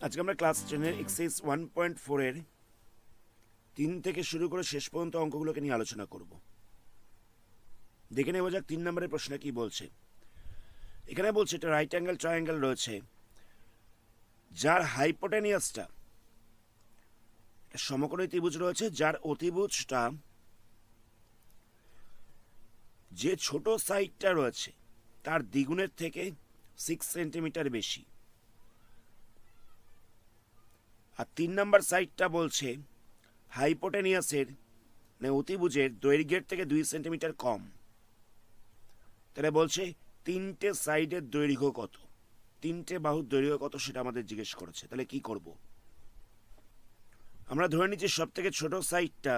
আজকে আমরা class 10 exercise 1.4 এর 3 থেকে শুরু করে শেষ পর্যন্ত অঙ্কগুলোকে নিয়ে আলোচনা করব। দেখে নেওয়া যাক 3 নম্বরের প্রশ্ন কি বলছে। এখানে বলছে একটা রাইট অ্যাঙ্গেল ট্রায়াঙ্গেল রয়েছে যার হাইপোটেনিয়াসটা সমকোণী ত্রিভুজ রয়েছে, যার অতিভুজটা যে ছোট সাইডটা রয়েছে তার দ্বিগুণের থেকে 6 সেন্টিমিটার বেশি। আর 3 নম্বর সাইডটা বলছে হাইপোটেনিয়াসের মানে অতিভুজের দৈর্ঘ্যের থেকে 2 সেন্টিমিটার কম। তাহলে বলছে তিনটে সাইডের দৈর্ঘ্য কত, তিনটে বাহুর দৈর্ঘ্য কত সেটা আমাদের জিজ্ঞেস করেছে। তাহলে কি করব? আমরা ধরে নিচ্ছি সব থেকে ছোট সাইডটা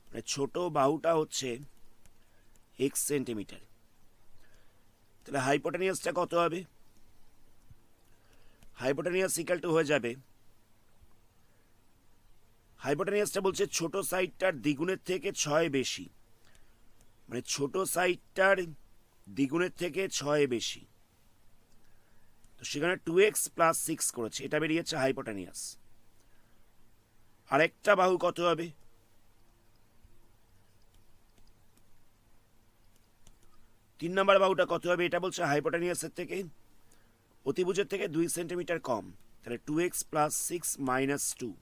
মানে ছোট বাহুটা হচ্ছে x সেন্টিমিটার। তাহলে হাইপোটেনিয়াসটা কত হবে? হাইপোটেনিয়াস ইকুয়াল টু হয়ে যাবে, হাইপোটেনিয়াসটা বলছে ছোট সাইডটার দ্বিগুণের থেকে 6 বেশি, মানে ছোট সাইডটার দ্বিগুণের থেকে 6 বেশি। তো সেখানে 2x প্লাস 6 করেছে, এটা বেরিয়েছে হাইপোটেনিয়াস। আরেকটা বাহু কত হবে? তিন নম্বর বাহুটা কত হবে? এটা বলছে হাইপোটেনিয়াসের থেকে অতিভুজের থেকে 2 সেন্টিমিটার কম। তাহলে 2x প্লাস 6 মাইনাস 2,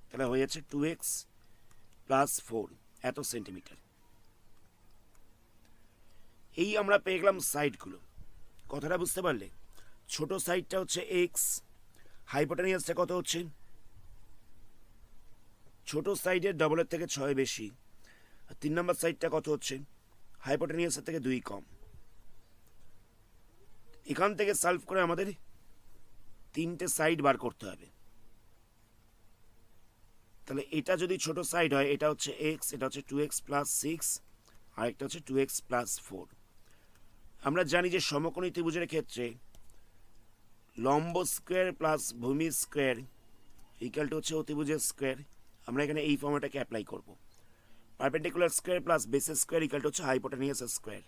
তাহলে হয়ে যাচ্ছে 2x প্লাস 4 এত সেন্টিমিটার। এই আমরা পেয়ে গেলাম সাইডগুলো। কথাটা বুঝতে পারলে? ছোট সাইডটা হচ্ছে x, হাইপোটেনিয়াসটা কত হচ্ছে? ছোট সাইডের ডবলের থেকে 6 বেশি। আর 3 নম্বর সাইডটা কত হচ্ছে? হাইপোটেনিয়াসের থেকে 2 কম। এখান থেকে সলভ করে আমাদের তিনটে সাইড বার করতে হবে। তাহলে এটা যদি ছোট সাইড হয়, এটা হচ্ছে x, এটা হচ্ছে 2x প্লাস 6, আর একটা হচ্ছে 2x প্লাস 4। আমরা জানি যে সমকোণী ত্রিভুজের ক্ষেত্রে লম্ব স্কোয়ার প্লাস ভূমি স্কোয়ার ইকুয়াল টু হচ্ছে অতিভুজের স্কোয়ার। আমরা এখানে এই ফর্মুলাটাকে অ্যাপ্লাই করব। Perpendicular square plus base square equal to হচ্ছে হাইপোটেনিয়াস স্কোয়ার।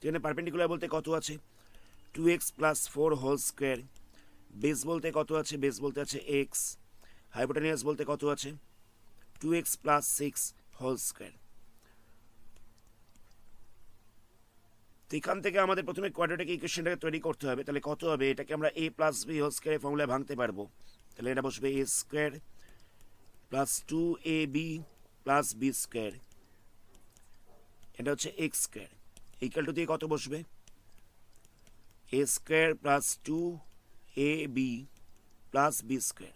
এখানে পারপেন্ডিকুলার বলতে কত আছে? 2x plus 4 whole square. Base বলতে কত আছে? বেস বলতে আছে x। হাইপোটেনিয়াস বলতে কত আছে? 2x plus 6 whole square. তো এখান থেকে আমাদের প্রথমে কোয়াড্রেটিক ইকুয়েশনটাকে তৈরি করতে হবে। তাহলে কত হবে? এটাকে আমরা a প্লাস বি হোল স্কোয়ারের ফর্মুলায় ভাঙতে পারবো। তাহলে এটা বসবে a square plus 2ab plus B square, এটা হচ্ছে x স্কোয়ার ইকুয়াল টু দিয়ে কত বসবে? a square plus 2ab plus B square.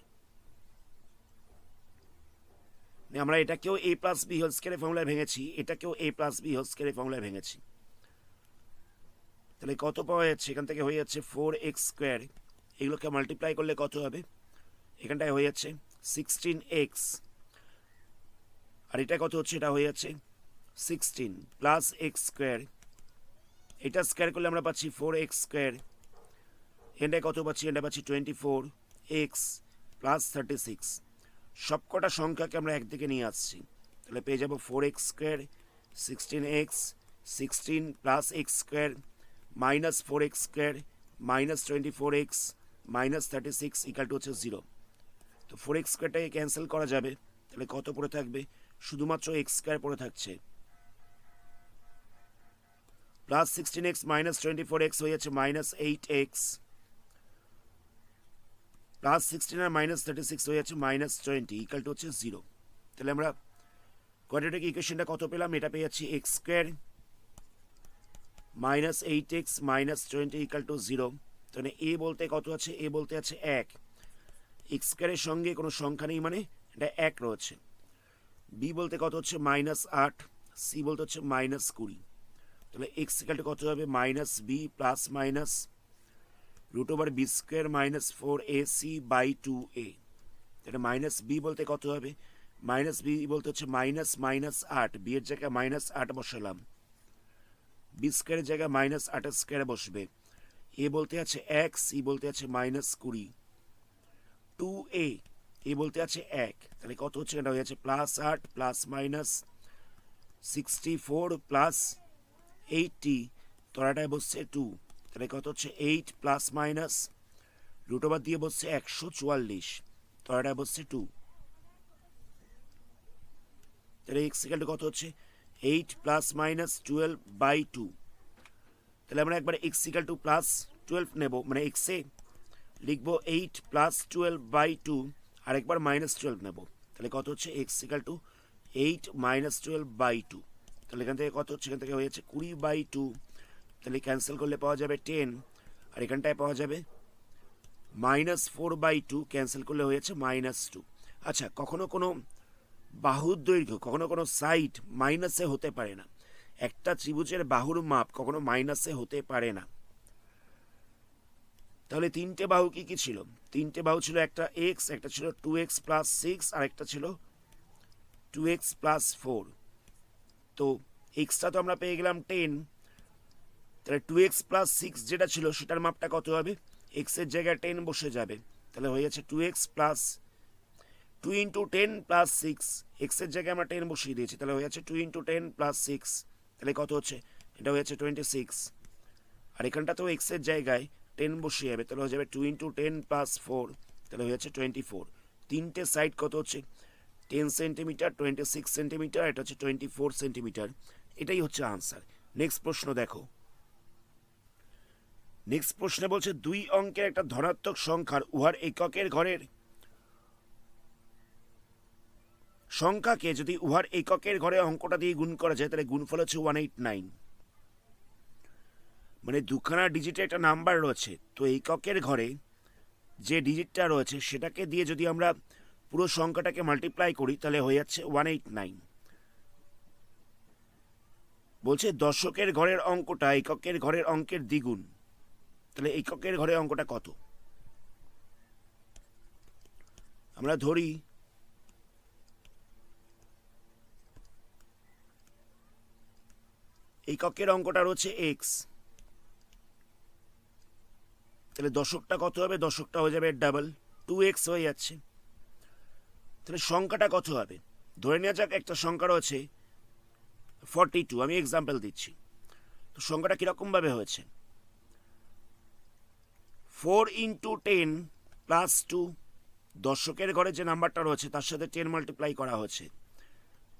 আমরা এটাকেও a প্লাস বি হোল স্কোয়ারের ফর্মুলায় ভেঙেছি, এটাকেও a প্লাস বি হোল স্কোয়ারের ফর্মুলায় ভেঙেছি। তাহলে কত পাওয়া যাচ্ছে? এখান থেকে হয়ে যাচ্ছে 4x স্কোয়ার, এগুলোকে মাল্টিপ্লাই করলে কত হবে? এখানটায় হয়ে যাচ্ছে 16x, আর এটা কত হচ্ছে? এটা হয়ে যাচ্ছে 16 প্লাস x স্কোয়ার। এটা স্কোয়ার করলে আমরা পাচ্ছি 4x স্কোয়ার। এটায় কত পাচ্ছি? এটা পাচ্ছি 24x প্লাস 36। সবকটা সংখ্যাকে আমরা একদিকে নিয়ে আসছি। তাহলে পেয়ে যাবো 4x square, 16x, 16 plus x square minus 4x square minus 24x minus 36 equal to হচ্ছে 0। তো 4x স্কোয়ারটাকে ক্যান্সেল করা যাবে। তাহলে কত পড়ে থাকবে? শুধুমাত্র x স্কোয়ার পড়ে থাকছে। প্লাস 16x মাইনাস 24x হয়ে যাচ্ছে মাইনাস 8x, প্লাস 16 আর মাইনাস 36 হয়ে যাচ্ছে মাইনাস 20 ইকাল টু হচ্ছে 0। তাহলে আমরা কোয়াড্রেটিক ইকুয়েশনটা কত পেলাম? এটা পেয়ে যাচ্ছি x square minus 8x minus 20 equal to 0। তাহলে a বলতে কত আছে? a বলতে আছে 1। x স্কোয়ারের সঙ্গে কোনো সংখ্যা নেই, মানে এটা 1 রয়েছে। b বলতে কত হচ্ছে? মাইনাস 8। c বলতে হচ্ছে মাইনাস 20। তাহলে x ইকাল টু কত হবে? Minus b plus minus root over B square minus 4ac by 2a। তাহলে মাইনাস b বলতে কত হবে? মাইনাস b বলতে হচ্ছে মাইনাস মাইনাস 8, b এর জায়গায় মাইনাস 8 বসালাম, বি স্কোয়ারের জায়গায় মাইনাস 8 স্কোয়ারে বসবে। এ বলতে আছে 1, সি বলতে আছে মাইনাস 20, 2a এ বলতে আছে 1। তাহলে কত হচ্ছে? এটা হয়ে যাচ্ছে প্লাস 8 প্লাস মাইনাস 64 প্লাস 80, তলাটায় বসছে 2 তাহলে কত হচ্ছে 8 প্লাস মাইনাস রুট ওভার দিয়ে বসছে 144, তো এটা বসছে 2। তাহলে এক্স ইকুয়াল টু কত হচ্ছে 8 প্লাস মাইনাস 12/2। তাহলে আমরা একবার এক্স ইকুয়াল টু প্লাস 12 নেব, মানে এক্সে লিখবো 8 প্লাস 12/2, আর একবার মাইনাস 12 নেব। তাহলে কত হচ্ছে এক্স ইকুয়াল টু 8 মাইনাস 12/2। তাহলে এখান থেকে কত হচ্ছে, এখান থেকে হয়েছে 20/2। তাহলে ক্যান্সেল করলে পাওয়া যাবে 10, আর এখানটায় পাওয়া যাবে -4/2, ক্যান্সেল করলে হয়েছে -2। আচ্ছা, কখনো কোনো বাহুর দৈর্ঘ্য, কখনো কোনো সাইড মাইনাসে হতে পারে না। একটা ত্রিভুজের বাহুর মাপ কখনো মাইনাসে হতে পারে না। তাহলে তিনটে বাহু কি কি ছিল? তিনটে বাহু ছিল, একটা এক্স, একটা ছিল 2x প্লাস 6, আর একটা ছিল 2x প্লাস 4। তো এক্সটা তো আমরা পেয়ে গেলাম 10। তাহলে 2x প্লাস 6 যেটা ছিল সেটার মাপটা কত হবে? এক্সের জায়গায় 10 বসে যাবে, তাহলে হয়ে যাচ্ছে 2x প্লাস 2 ইন্টু 10 প্লাস 6। এক্সের জায়গায় আমরা 10 বসিয়ে দিয়েছি, তাহলে হয়ে যাচ্ছে 2 ইন্টু 10 প্লাস 6। তাহলে কত হচ্ছে? এটা হয়ে যাচ্ছে 26। আর এখানটা তো এক্সের জায়গায় 10 বসিয়ে যাবে, তাহলে হয়ে যাবে 2 ইন্টু 10 প্লাস 4, তাহলে হয়ে যাচ্ছে 24। তিনটে সাইড কত হচ্ছে? 10 সেন্টিমিটার, 26 সেন্টিমিটার, এটা হচ্ছে 24 সেন্টিমিটার। এটাই হচ্ছে আনসার। নেক্সট প্রশ্ন দেখো। নেক্সট প্রশ্নে বলছে 2 অঙ্কের একটা ধনাত্মক সংখ্যার উহার এককের ঘরের সংখ্যাকে যদি উহার এককের ঘরে অঙ্কটা দিয়ে গুণ করা যায়, তাহলে গুণফল হচ্ছে 189। মানে দুখানা ডিজিটে একটা নাম্বার রয়েছে, তো এককের ঘরে যে ডিজিটটা রয়েছে সেটাকে দিয়ে যদি আমরা পুরো সংখ্যাটাকে মাল্টিপ্লাই করি, তাহলে হয়ে যাচ্ছে 189। বলছে দশকের ঘরের অঙ্কটা এককের ঘরের অঙ্কের দ্বিগুণ, তাহলে এককের ঘরের অঙ্কটা কত? আমরা ধরি এককের অঙ্কটা রয়েছে এক্স, তাহলে দশকটা কত হবে? দশকটা হয়ে যাবে ডাবল, 2x হয়ে যাচ্ছে। তাহলে সংখ্যাটা কত হবে? ধরে নেওয়া যাক একটা সংখ্যা রয়েছে 42, আমি এক্সাম্পল দিচ্ছি। তো সংখ্যাটা কিরকমভাবে হয়েছে? 4 ইন্টু 10 প্লাস 2, দশকের ঘরে যে নাম্বারটা রয়েছে তার সাথে 10 মাল্টিপ্লাই করা হয়েছে,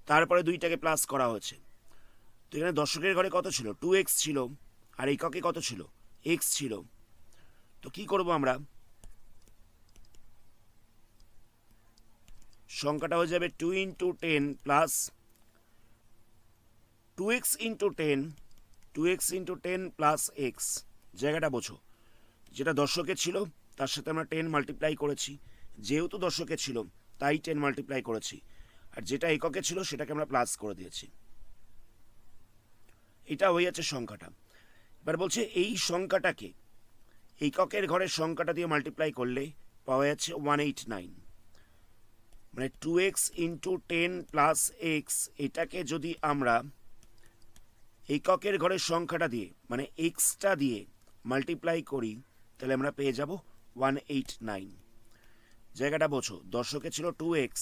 তারপরে দুইটাকে প্লাস করা হয়েছে। তো এখানে দশকের ঘরে কত ছিল? 2x ছিল, আর এককে কত ছিল? x ছিল। তো কি করব আমরা? সংখ্যাটা হয়ে যাবে 2 into 10 plus 2x into 10, 2x into 10 plus x। জায়গাটা বোঝো, যেটা দশকে ছিল তার সাথে আমরা 10 মাল্টিপ্লাই করেছি, যেহেতু দশকে ছিল তাই 10 মাল্টিপ্লাই করেছি, আর যেটা এককে ছিল সেটাকে আমরা প্লাস করে দিয়েছি। এটা হয়ে যাচ্ছে সংখ্যাটা। এবার বলছে এই সংখ্যাটাকে এককের ঘরের সংখ্যাটা দিয়ে মাল্টিপ্লাই করলে পাওয়া যাচ্ছে 189। মানে 2x ইন্টু 10 প্লাস এক্স, এটাকে যদি আমরা এককের ঘরের সংখ্যাটা দিয়ে মানে এক্সটা দিয়ে মাল্টিপ্লাই করি, তাহলে আমরা পেয়ে যাব 189। জায়গাটা বোঝো, দশকে ছিল 2x,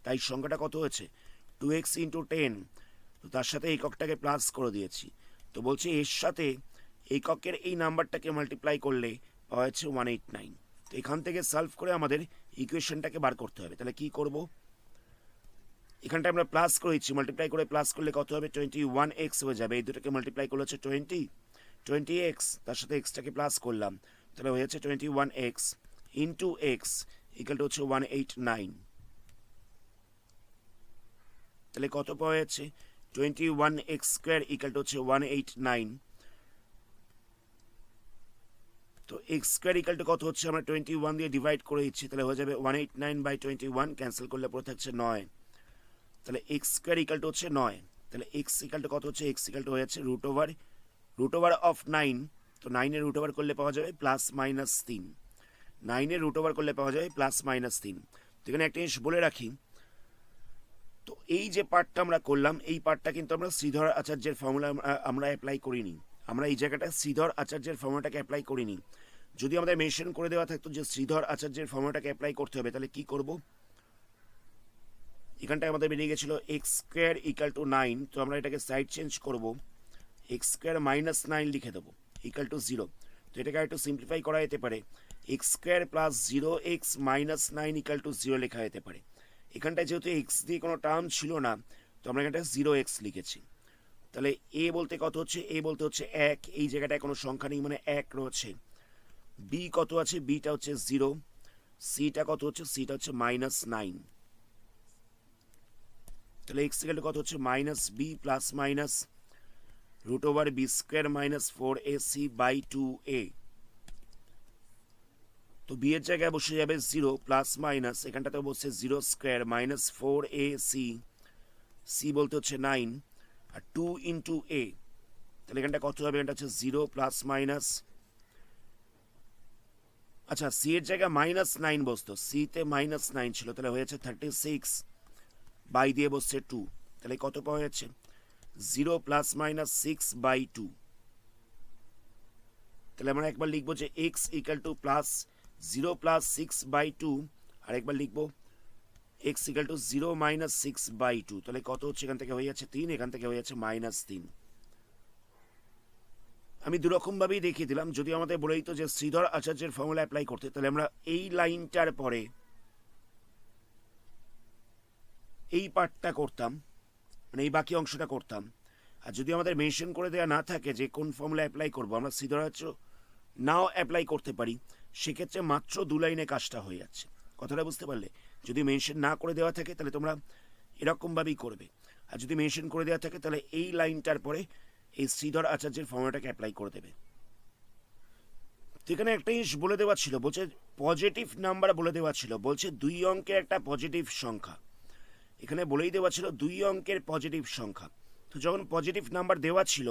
তাই সংখ্যাটা কত হয়েছে? 2x ইন্টু 10, তো তার সাথে এককটাকে প্লাস করে দিয়েছি। তো বলছে এর সাথে এককের এই নাম্বারটাকে মাল্টিপ্লাই করলে পাওয়া যাচ্ছে 189। তো এখান থেকে সলভ করে আমাদের ইকুয়েশনটাকে বার করতে হবে। তাহলে কি করব? এখানটা আমরা প্লাস করে দিচ্ছি, মাল্টিপ্লাই করে প্লাস করলে কত হবে? 21x হয়ে যাবে। এই দুটোকে মাল্টিপ্লাই করলে হচ্ছে 20x, তার সাথে এক্সটাকে প্লাস করলাম, তাহলে হয়ে যাচ্ছে 21x into x equal to হচ্ছে 189। তাহলে কত পাওয়া যাচ্ছে? 21x স্কোয়ার ইকুয়াল টু হচ্ছে 189। তো এক্স স্কোয়ার ইকুয়াল টু কত হচ্ছে? আমরা 21 দিয়ে ডিভাইড করে দিচ্ছি, তাহলে হয়ে যাবে 189/21, ক্যান্সেল করলে পড়ে থাকছে 9। তাহলে এক্স স্কোয়ার ইকুয়াল টু হচ্ছে 9। তাহলে এক্স ইকুয়াল টু কত হচ্ছে? এক্স ইকুয়াল টু হয়ে যাচ্ছে রুট ওভার অফ 9। তো 9-এর রুট ওভার করলে পাওয়া যাবে +-3। 9-এর রুট ওভার করলে পাওয়া যাবে +-3। তো এখানে একটা জিনিস বলে রাখি, তো এই যে পার্টটা আমরা করলাম, এই পার্টটা কিন্তু আমরা শ্রীধর আচার্যের ফর্মুলা আমরা অ্যাপ্লাই করিনি। আমরা এই জায়গাটা শ্রীধর আচার্যের ফর্মুলাটাকে অ্যাপ্লাই করিনি। যদি আমাদের মেনশন করে দেওয়া থাকতো যে শ্রীধর আচার্যের ফর্মুলাটাকে অ্যাপ্লাই করতে হবে, তাহলে কি করব? এখানটায় আমাদের বেরিয়ে গেছিলো এক্স স্কোয়ার ইকাল টু 9, তো আমরা এটাকে সাইড চেঞ্জ করব, এক্স স্কোয়ার -9 লিখে দেবো ইকাল টু 0। তো এটাকে একটু সিম্পলিফাই করা যেতে পারে x square plus 0x minus 9 equal to 0 লেখা যেতে পারে। এখানটায় যেহেতু এক্স দিয়ে কোনো টার্ম ছিল না, তো আমরা এখানটা 0x লিখেছি। তাহলে এ বলতে কত হচ্ছে, এ বলতে হচ্ছে 1, এই জায়গাটায় কোনো সংখ্যা নেই মানে 1 রয়েছে। বি কত আছে, বিটা হচ্ছে 0, সিটা কত হচ্ছে, সিটা হচ্ছে মাইনাস 9। তাহলে এক্স ইকাল টু কত হচ্ছে minus B plus minus root over B square minus 4ac by 2a। তো বি এর জায়গায় বসে যাবে 0 প্লাস মাইনাস, এখানটাতে বসছে 0 স্কোয়ার মাইনাস 4ac, সি বলতে হচ্ছে 9 আর 2 ইন্টু এ। তাহলে এখানটা কত হবে, এখানটা হচ্ছে 0 প্লাস মাইনাস, আচ্ছা সি এর জায়গায় মাইনাস 9 বসতো, সিতে মাইনাস 9 ছিল, তাহলে হয়ে যাচ্ছে 36 বাই দিয়ে বসছে 2। তাহলে কত পাওয়া যাচ্ছে 0 প্লাস মাইনাস 6 বাই 2। তাহলে আমরা একবার লিখবো যে x equal to plus 0 plus 6 by 2, আর একবার লিখবো x equal to 0 minus 6 by 2। তাহলে কত হচ্ছে, এখান থেকে হয়ে যাচ্ছে 3, এখান থেকে হয়ে যাচ্ছে মাইনাস 3। আমি দুরকমভাবেই দেখিয়ে দিলাম। যদি আমাদের বলে দিত যে শ্রীধর আচার্যের ফর্মুলা অ্যাপ্লাই করতে, তাহলে আমরা এই লাইনটার পরে এই পার্টটা করতাম, মানে এই বাকি অংশটা করতাম। আর যদি আমাদের মেনশন করে দেওয়া না থাকে যে কোন ফর্মুলা অ্যাপ্লাই করবো, আমরা শ্রীধর আচার্য নাও অ্যাপ্লাই করতে পারি, সেক্ষেত্রে মাত্র 2 লাইনে কাজটা হয়ে যাচ্ছে। কথাটা বুঝতে পারলে? যদি মেনশন না করে দেওয়া থাকে তাহলে তোমরা এরকমভাবেই করবে, আর যদি মেনশন করে দেওয়া থাকে তাহলে এই লাইনটার পরে এই শ্রীধর আচার্যের ফর্মুলাটাকে অ্যাপ্লাই করে দেবে। তো এখানে একটা জিনিস বলে দেওয়া ছিল, বলছে পজিটিভ নাম্বার বলে দেওয়া ছিল, বলছে 2 অঙ্কের একটা পজিটিভ সংখ্যা। এখানে বলেই দেওয়া ছিল 2 অঙ্কের পজিটিভ সংখ্যা। তো যখন পজিটিভ নাম্বার দেওয়া ছিল,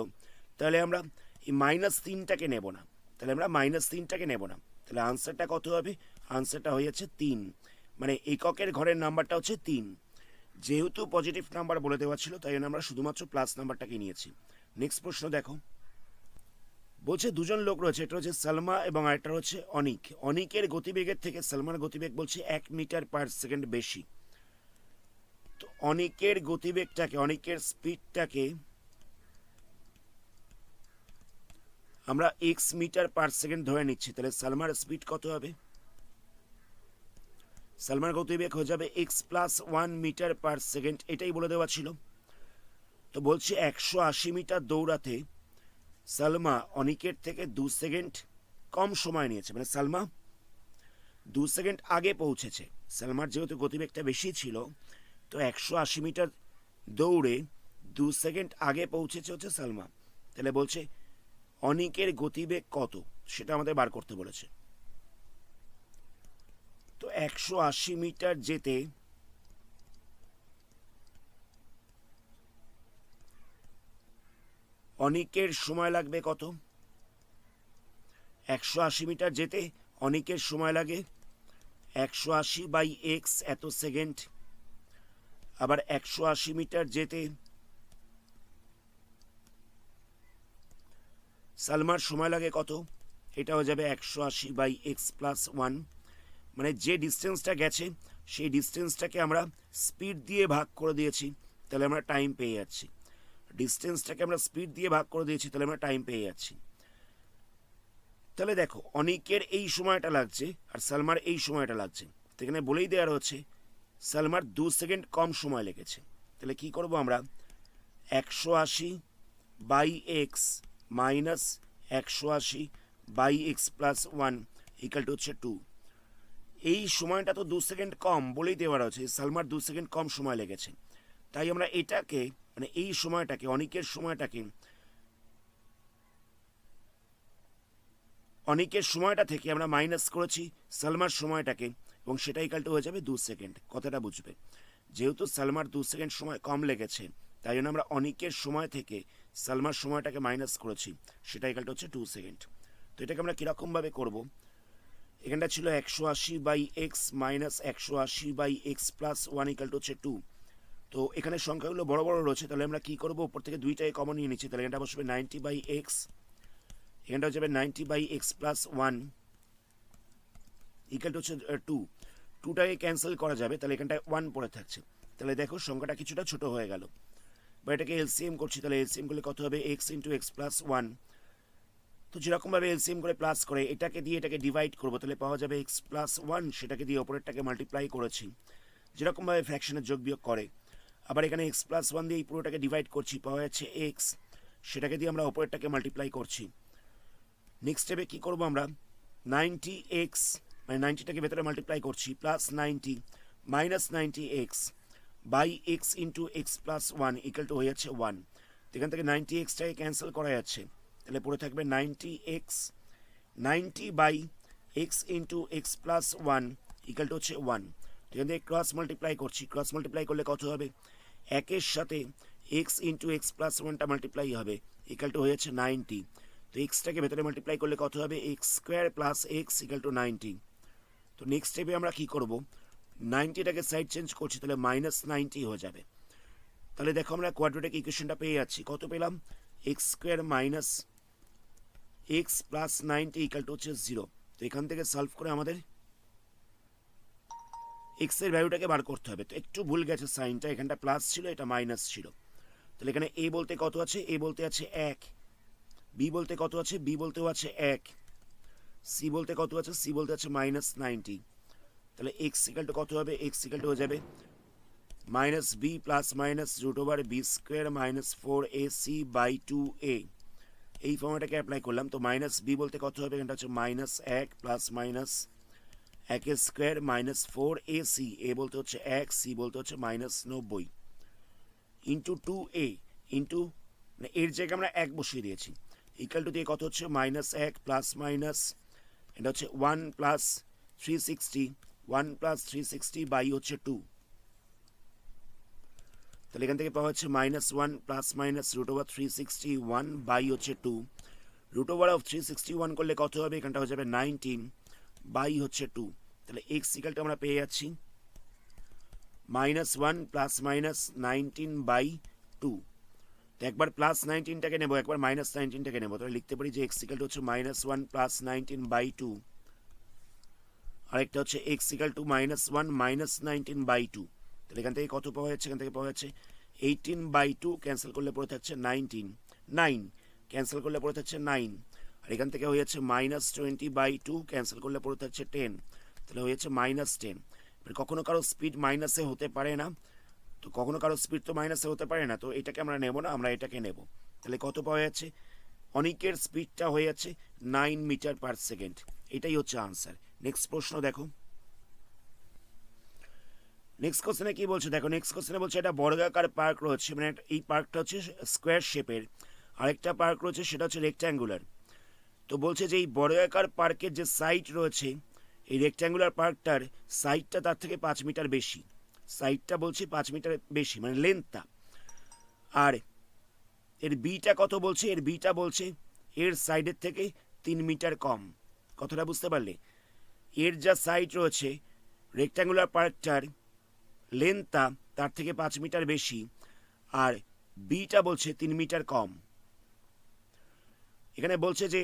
তাহলে আমরা এই মাইনাস 3টাকে নেব না, তাহলে আমরা মাইনাস 3টাকে নেব না। তাহলে আনসারটা কত হবে, আনসারটা হয়ে যাচ্ছে 3, মানে এককের ঘরের নাম্বারটা হচ্ছে 3। যেহেতু পজিটিভ নাম্বার বলে দেওয়া ছিল, তাই জন্য আমরা শুধুমাত্র প্লাস নাম্বারটাকে নিয়েছি। নেক্সট প্রশ্ন দেখো, বলছে দুজন লোক রয়েছে, এটা হচ্ছে সালমা এবং আরেকটা হচ্ছে অনিক। অনিকের গতিবেগের থেকে সালমার গতিবেগ বলছে 1 মিটার পার সেকেন্ড বেশি। তো অনিকের গতিবেগটাকে, অনিকের স্পিডটাকে আমরা x মিটার পার সেকেন্ড ধরে নিচ্ছি। তাহলে সালমার স্পিড কত হবে, সালমার গতিবেগ হয়ে যাবে x plus 1 metre per second, এটাই বলে দেওয়া ছিল। তো বলছে 180 মিটার দৌড়াতে সালমা অনিকের থেকে 2 সেকেন্ড কম সময় নিয়েছে, মানে সালমা 2 সেকেন্ড আগে পৌঁছেছে। সালমার যেহেতু গতিবেগটা বেশি ছিল, তো 180 মিটার দৌড়ে 2 সেকেন্ড আগে পৌঁছেছে হচ্ছে সালমা। তাহলে বলছে অনিকের গতিবেগ কত, সেটা আমাদের বার করতে বলেছে। তো 180 মিটার যেতে অনিকের সময় লাগবে কত, 180 মিটার যেতে অনিকের সময় লাগে 180 বাই এক্স এত সেকেন্ড। আবার 180 মিটার যেতে সালমার সময় লাগে কত, এটা হয়ে যাবে 180 বাই এক্স প্লাস 1। মানে যে ডিস্টেন্সটা গেছে সেই ডিস্টেন্সটাকে আমরা স্পিড দিয়ে ভাগ করে দিয়েছি, তাহলে আমরা টাইম পেয়ে যাচ্ছি। ডিস্টেন্সটাকে আমরা স্পিড দিয়ে ভাগ করে দিয়েছি, তাহলে আমরা টাইম পেয়ে যাচ্ছি। তাহলে দেখো অনিকের এই সময়টা লাগছে আর সালমার এই সময়টা লাগছে। তো এখানে বলেই দেওয়া রয়েছে সালমার 2 সেকেন্ড কম সময় লেগেছে। তাহলে কি করব আমরা, 180 by x minus 180 by x plus 1 equal to হচ্ছে 2। এই সময়টা তো 2 সেকেন্ড কম বলেই দেওয়া রয়েছে, সালমার 2 সেকেন্ড কম সময় লেগেছে। তাই আমরা এটাকে, মানে এই সময়টাকে, অনিকের সময়টাকে, অনিকের সময়টা থেকে আমরা মাইনাস করেছি সালমার সময়টাকে, এবং সেটা ইকাল টু হয়ে যাবে 2 সেকেন্ড। কথাটা বুঝবে, যেহেতু সালমার 2 সেকেন্ড সময় কম লেগেছে, তাই জন্য আমরা অনিকের সময় থেকে সালমার সময়টাকে মাইনাস করেছি, সেটা ইকাল টু হচ্ছে 2 সেকেন্ড। তো এটাকে আমরা কীরকমভাবে করব, এখানটা ছিল 180 by x minus 180 by x plus 1 equal to হচ্ছে 2। তো এখানে সংখ্যাগুলো বড় বড় রয়েছে, তাহলে আমরা কি করব, উপর থেকে 2টাই কমন নিয়ে নিচ্ছি। তাহলে এটা বসবে 90 বাই এক্স, এখানটা হচ্ছে 90 by x plus 1 equal to হচ্ছে 2। 2টাকে ক্যান্সেল করা যাবে, তাহলে এখানটায় 1 পড়ে থাকছে। তাহলে দেখো সংখ্যাটা কিছুটা ছোট হয়ে গেল। বা এটাকে এলসিএম করছি, তাহলে এলসিএম করলে কত হবে, এক্স ইন্টু এক্স প্লাস 1 তো যেরকমভাবে এলসিএম করে প্লাস করে এটাকে দিয়ে এটাকে ডিভাইড করবো, তাহলে পাওয়া যাবে এক্স প্লাস ওয়ান, সেটাকে দিয়ে ওপরেরটাকে মাল্টিপ্লাই করেছি, যেরকমভাবে ফ্র্যাকশনের যোগ বিয়োগ করে। আবার এখানে এক্স প্লাস ওয়ান দিয়ে এই পুরোটাকে ডিভাইড করছি, পাওয়া যাচ্ছে এক্স, সেটাকে দিয়ে আমরা ওপরেরটাকে মাল্টিপ্লাই করছি। নেক্সট স্টেপে কী করবো আমরা, 90x মানে 90টাকে ভেতরে মাল্টিপ্লাই করছি, plus 90 minus 90x by x into x plus one equal to হয়ে যাচ্ছে 1। এখান থেকে 90xটাকে ক্যান্সেল করা যাচ্ছে, তাহলে পড়ে থাকবে 90x 90 by x into x plus one equal to হচ্ছে 1। এখান থেকে ক্রস মাল্টিপ্লাই করছি, ক্রস মাল্টিপ্লাই করলে কত হবে, একের সাথে এক্স ইন্টু এক্স প্লাস ওয়ানটা মাল্টিপ্লাই হবে, ইকুয়াল টু হয়ে যাচ্ছে 90। তো এক্সটাকে ভেতরে মাল্টিপ্লাই করলে কত হবে, x square plus x equal two 90। তো নেক্সট স্টেপে আমরা কী করবো, 90টাকে সাইড চেঞ্জ করছি, তাহলে মাইনাস 90 হয়ে যাবে। তাহলে দেখো আমরা কোয়াড্রেটিক ইকুয়েশনটা পেয়ে যাচ্ছি, কত পেলাম, x square minus x plus 90 equal to হচ্ছে 0। তো এখান থেকে সলভ করে আমাদের এক্স এর ভ্যালুটাকে বার করতে হবে। তো একটু ভুল গেছে সাইনটা, এখানটা প্লাস ছিল, এটা মাইনাস ছিল। তাহলে এখানে এ বলতে কত আছে, এ বলতে আছে 1, বি বলতে কত আছে, বি বলতেও আছে 1, সি বলতে কত আছে, সি বলতে আছে মাইনাস 90। তাহলে এক্স ইকাল টু কত হবে, এক্স ইকাল টু হয়ে যাবে minus B plus minus root over B square minus 4ac by 2a। এই ফর্মুলাটাকে অ্যাপ্লাই করলাম। তো মাইনাস বি বলতে কত হবে, এটা হচ্ছে minus 1 plus minus 1 square minus 4ac, এ বলতে হচ্ছে 1, সি বলতে হচ্ছে মাইনাস 90 ইন্টু 2a ইন্টু মানে এর জায়গায় আমরা 1 বসিয়ে দিয়েছি, ইকাল টু দিয়ে কত হচ্ছে মাইনাস 1 প্লাস মাইনাস এটা হচ্ছে 1 প্লাস 360, 1 প্লাস 360 বাই হচ্ছে 2। তাহলে এখান থেকে পাওয়া হচ্ছে minus 1 plus minus root over 361 by হচ্ছে 2। রুট ওভার অফ 361 করলে কত হবে, এখানটা হয়ে যাবে 19 বাই হচ্ছে 2। তাহলে এক্স ইকালটা আমরা পেয়ে যাচ্ছি মাইনাস 1 প্লাস মাইনাস 19 বাই 2। তো একবার প্লাস 19টাকে নেবো, একবার মাইনাস 19টাকে নেবো, তাহলে লিখতে পারি যে এক্স ইকালটা হচ্ছে মাইনাস 1 প্লাস 19 বাই 2, আরেকটা হচ্ছে x equal to minus 1 minus 19 by 2। তাহলে এখান থেকে কত পাওয়া যাচ্ছে, এখান থেকে পাওয়া যাচ্ছে 18 বাই 2, ক্যান্সেল করলে পড়ে থাকছে 19, 9 ক্যান্সেল করলে পড়ে থাকছে 9, আর এখান থেকে হয়ে যাচ্ছে মাইনাস 20 বাই 2, ক্যান্সেল করলে পড়ে থাকছে 10, তাহলে হয়ে যাচ্ছে মাইনাস 10। এবার কখনো কারো স্পিড মাইনাসে হতে পারে না, তো কখনো কারো স্পিড তো মাইনাসে হতে পারে না, তো এটাকে আমরা নেব না, আমরা এটাকে নেব। তাহলে কত পাওয়া যাচ্ছে, অনিকের স্পিডটা হয়ে যাচ্ছে 9 মিটার পার সেকেন্ড। এটাই হচ্ছে আনসার। নেক্সট প্রশ্ন দেখো, নেক্সট কোশ্চেনে কি বলছে দেখো, নেক্সট কোশ্চেনে বলছে এটা বর্গাকার পার্ক রয়েছে, মানে এই পার্কটা হচ্ছে স্কোয়ার শেপের, আরেকটা পার্ক রয়েছে সেটা হচ্ছে রেক্ট্যাঙ্গুলার। তো বলছে যে এই বর্গাকার পার্কের যে সাইড রয়েছে, এই রেক্ট্যাঙ্গুলার পার্কটার সাইডটা তার থেকে 5 মিটার বেশি, সাইডটা বলছে 5 মিটার বেশি মানে লেন্থটা। আর এর বিটা কত বলছে, এর বিটা বলছে এর সাইডের থেকে 3 মিটার কম। কথাটা বুঝতে পারলে, এর যা সাইড রয়েছে রেক্ট্যাঙ্গুলার পার্কটার লেন্থটা তার থেকে 5 মিটার বেশি, আর বিটা বলছে 3 মিটার কম। এখানে বলছে যে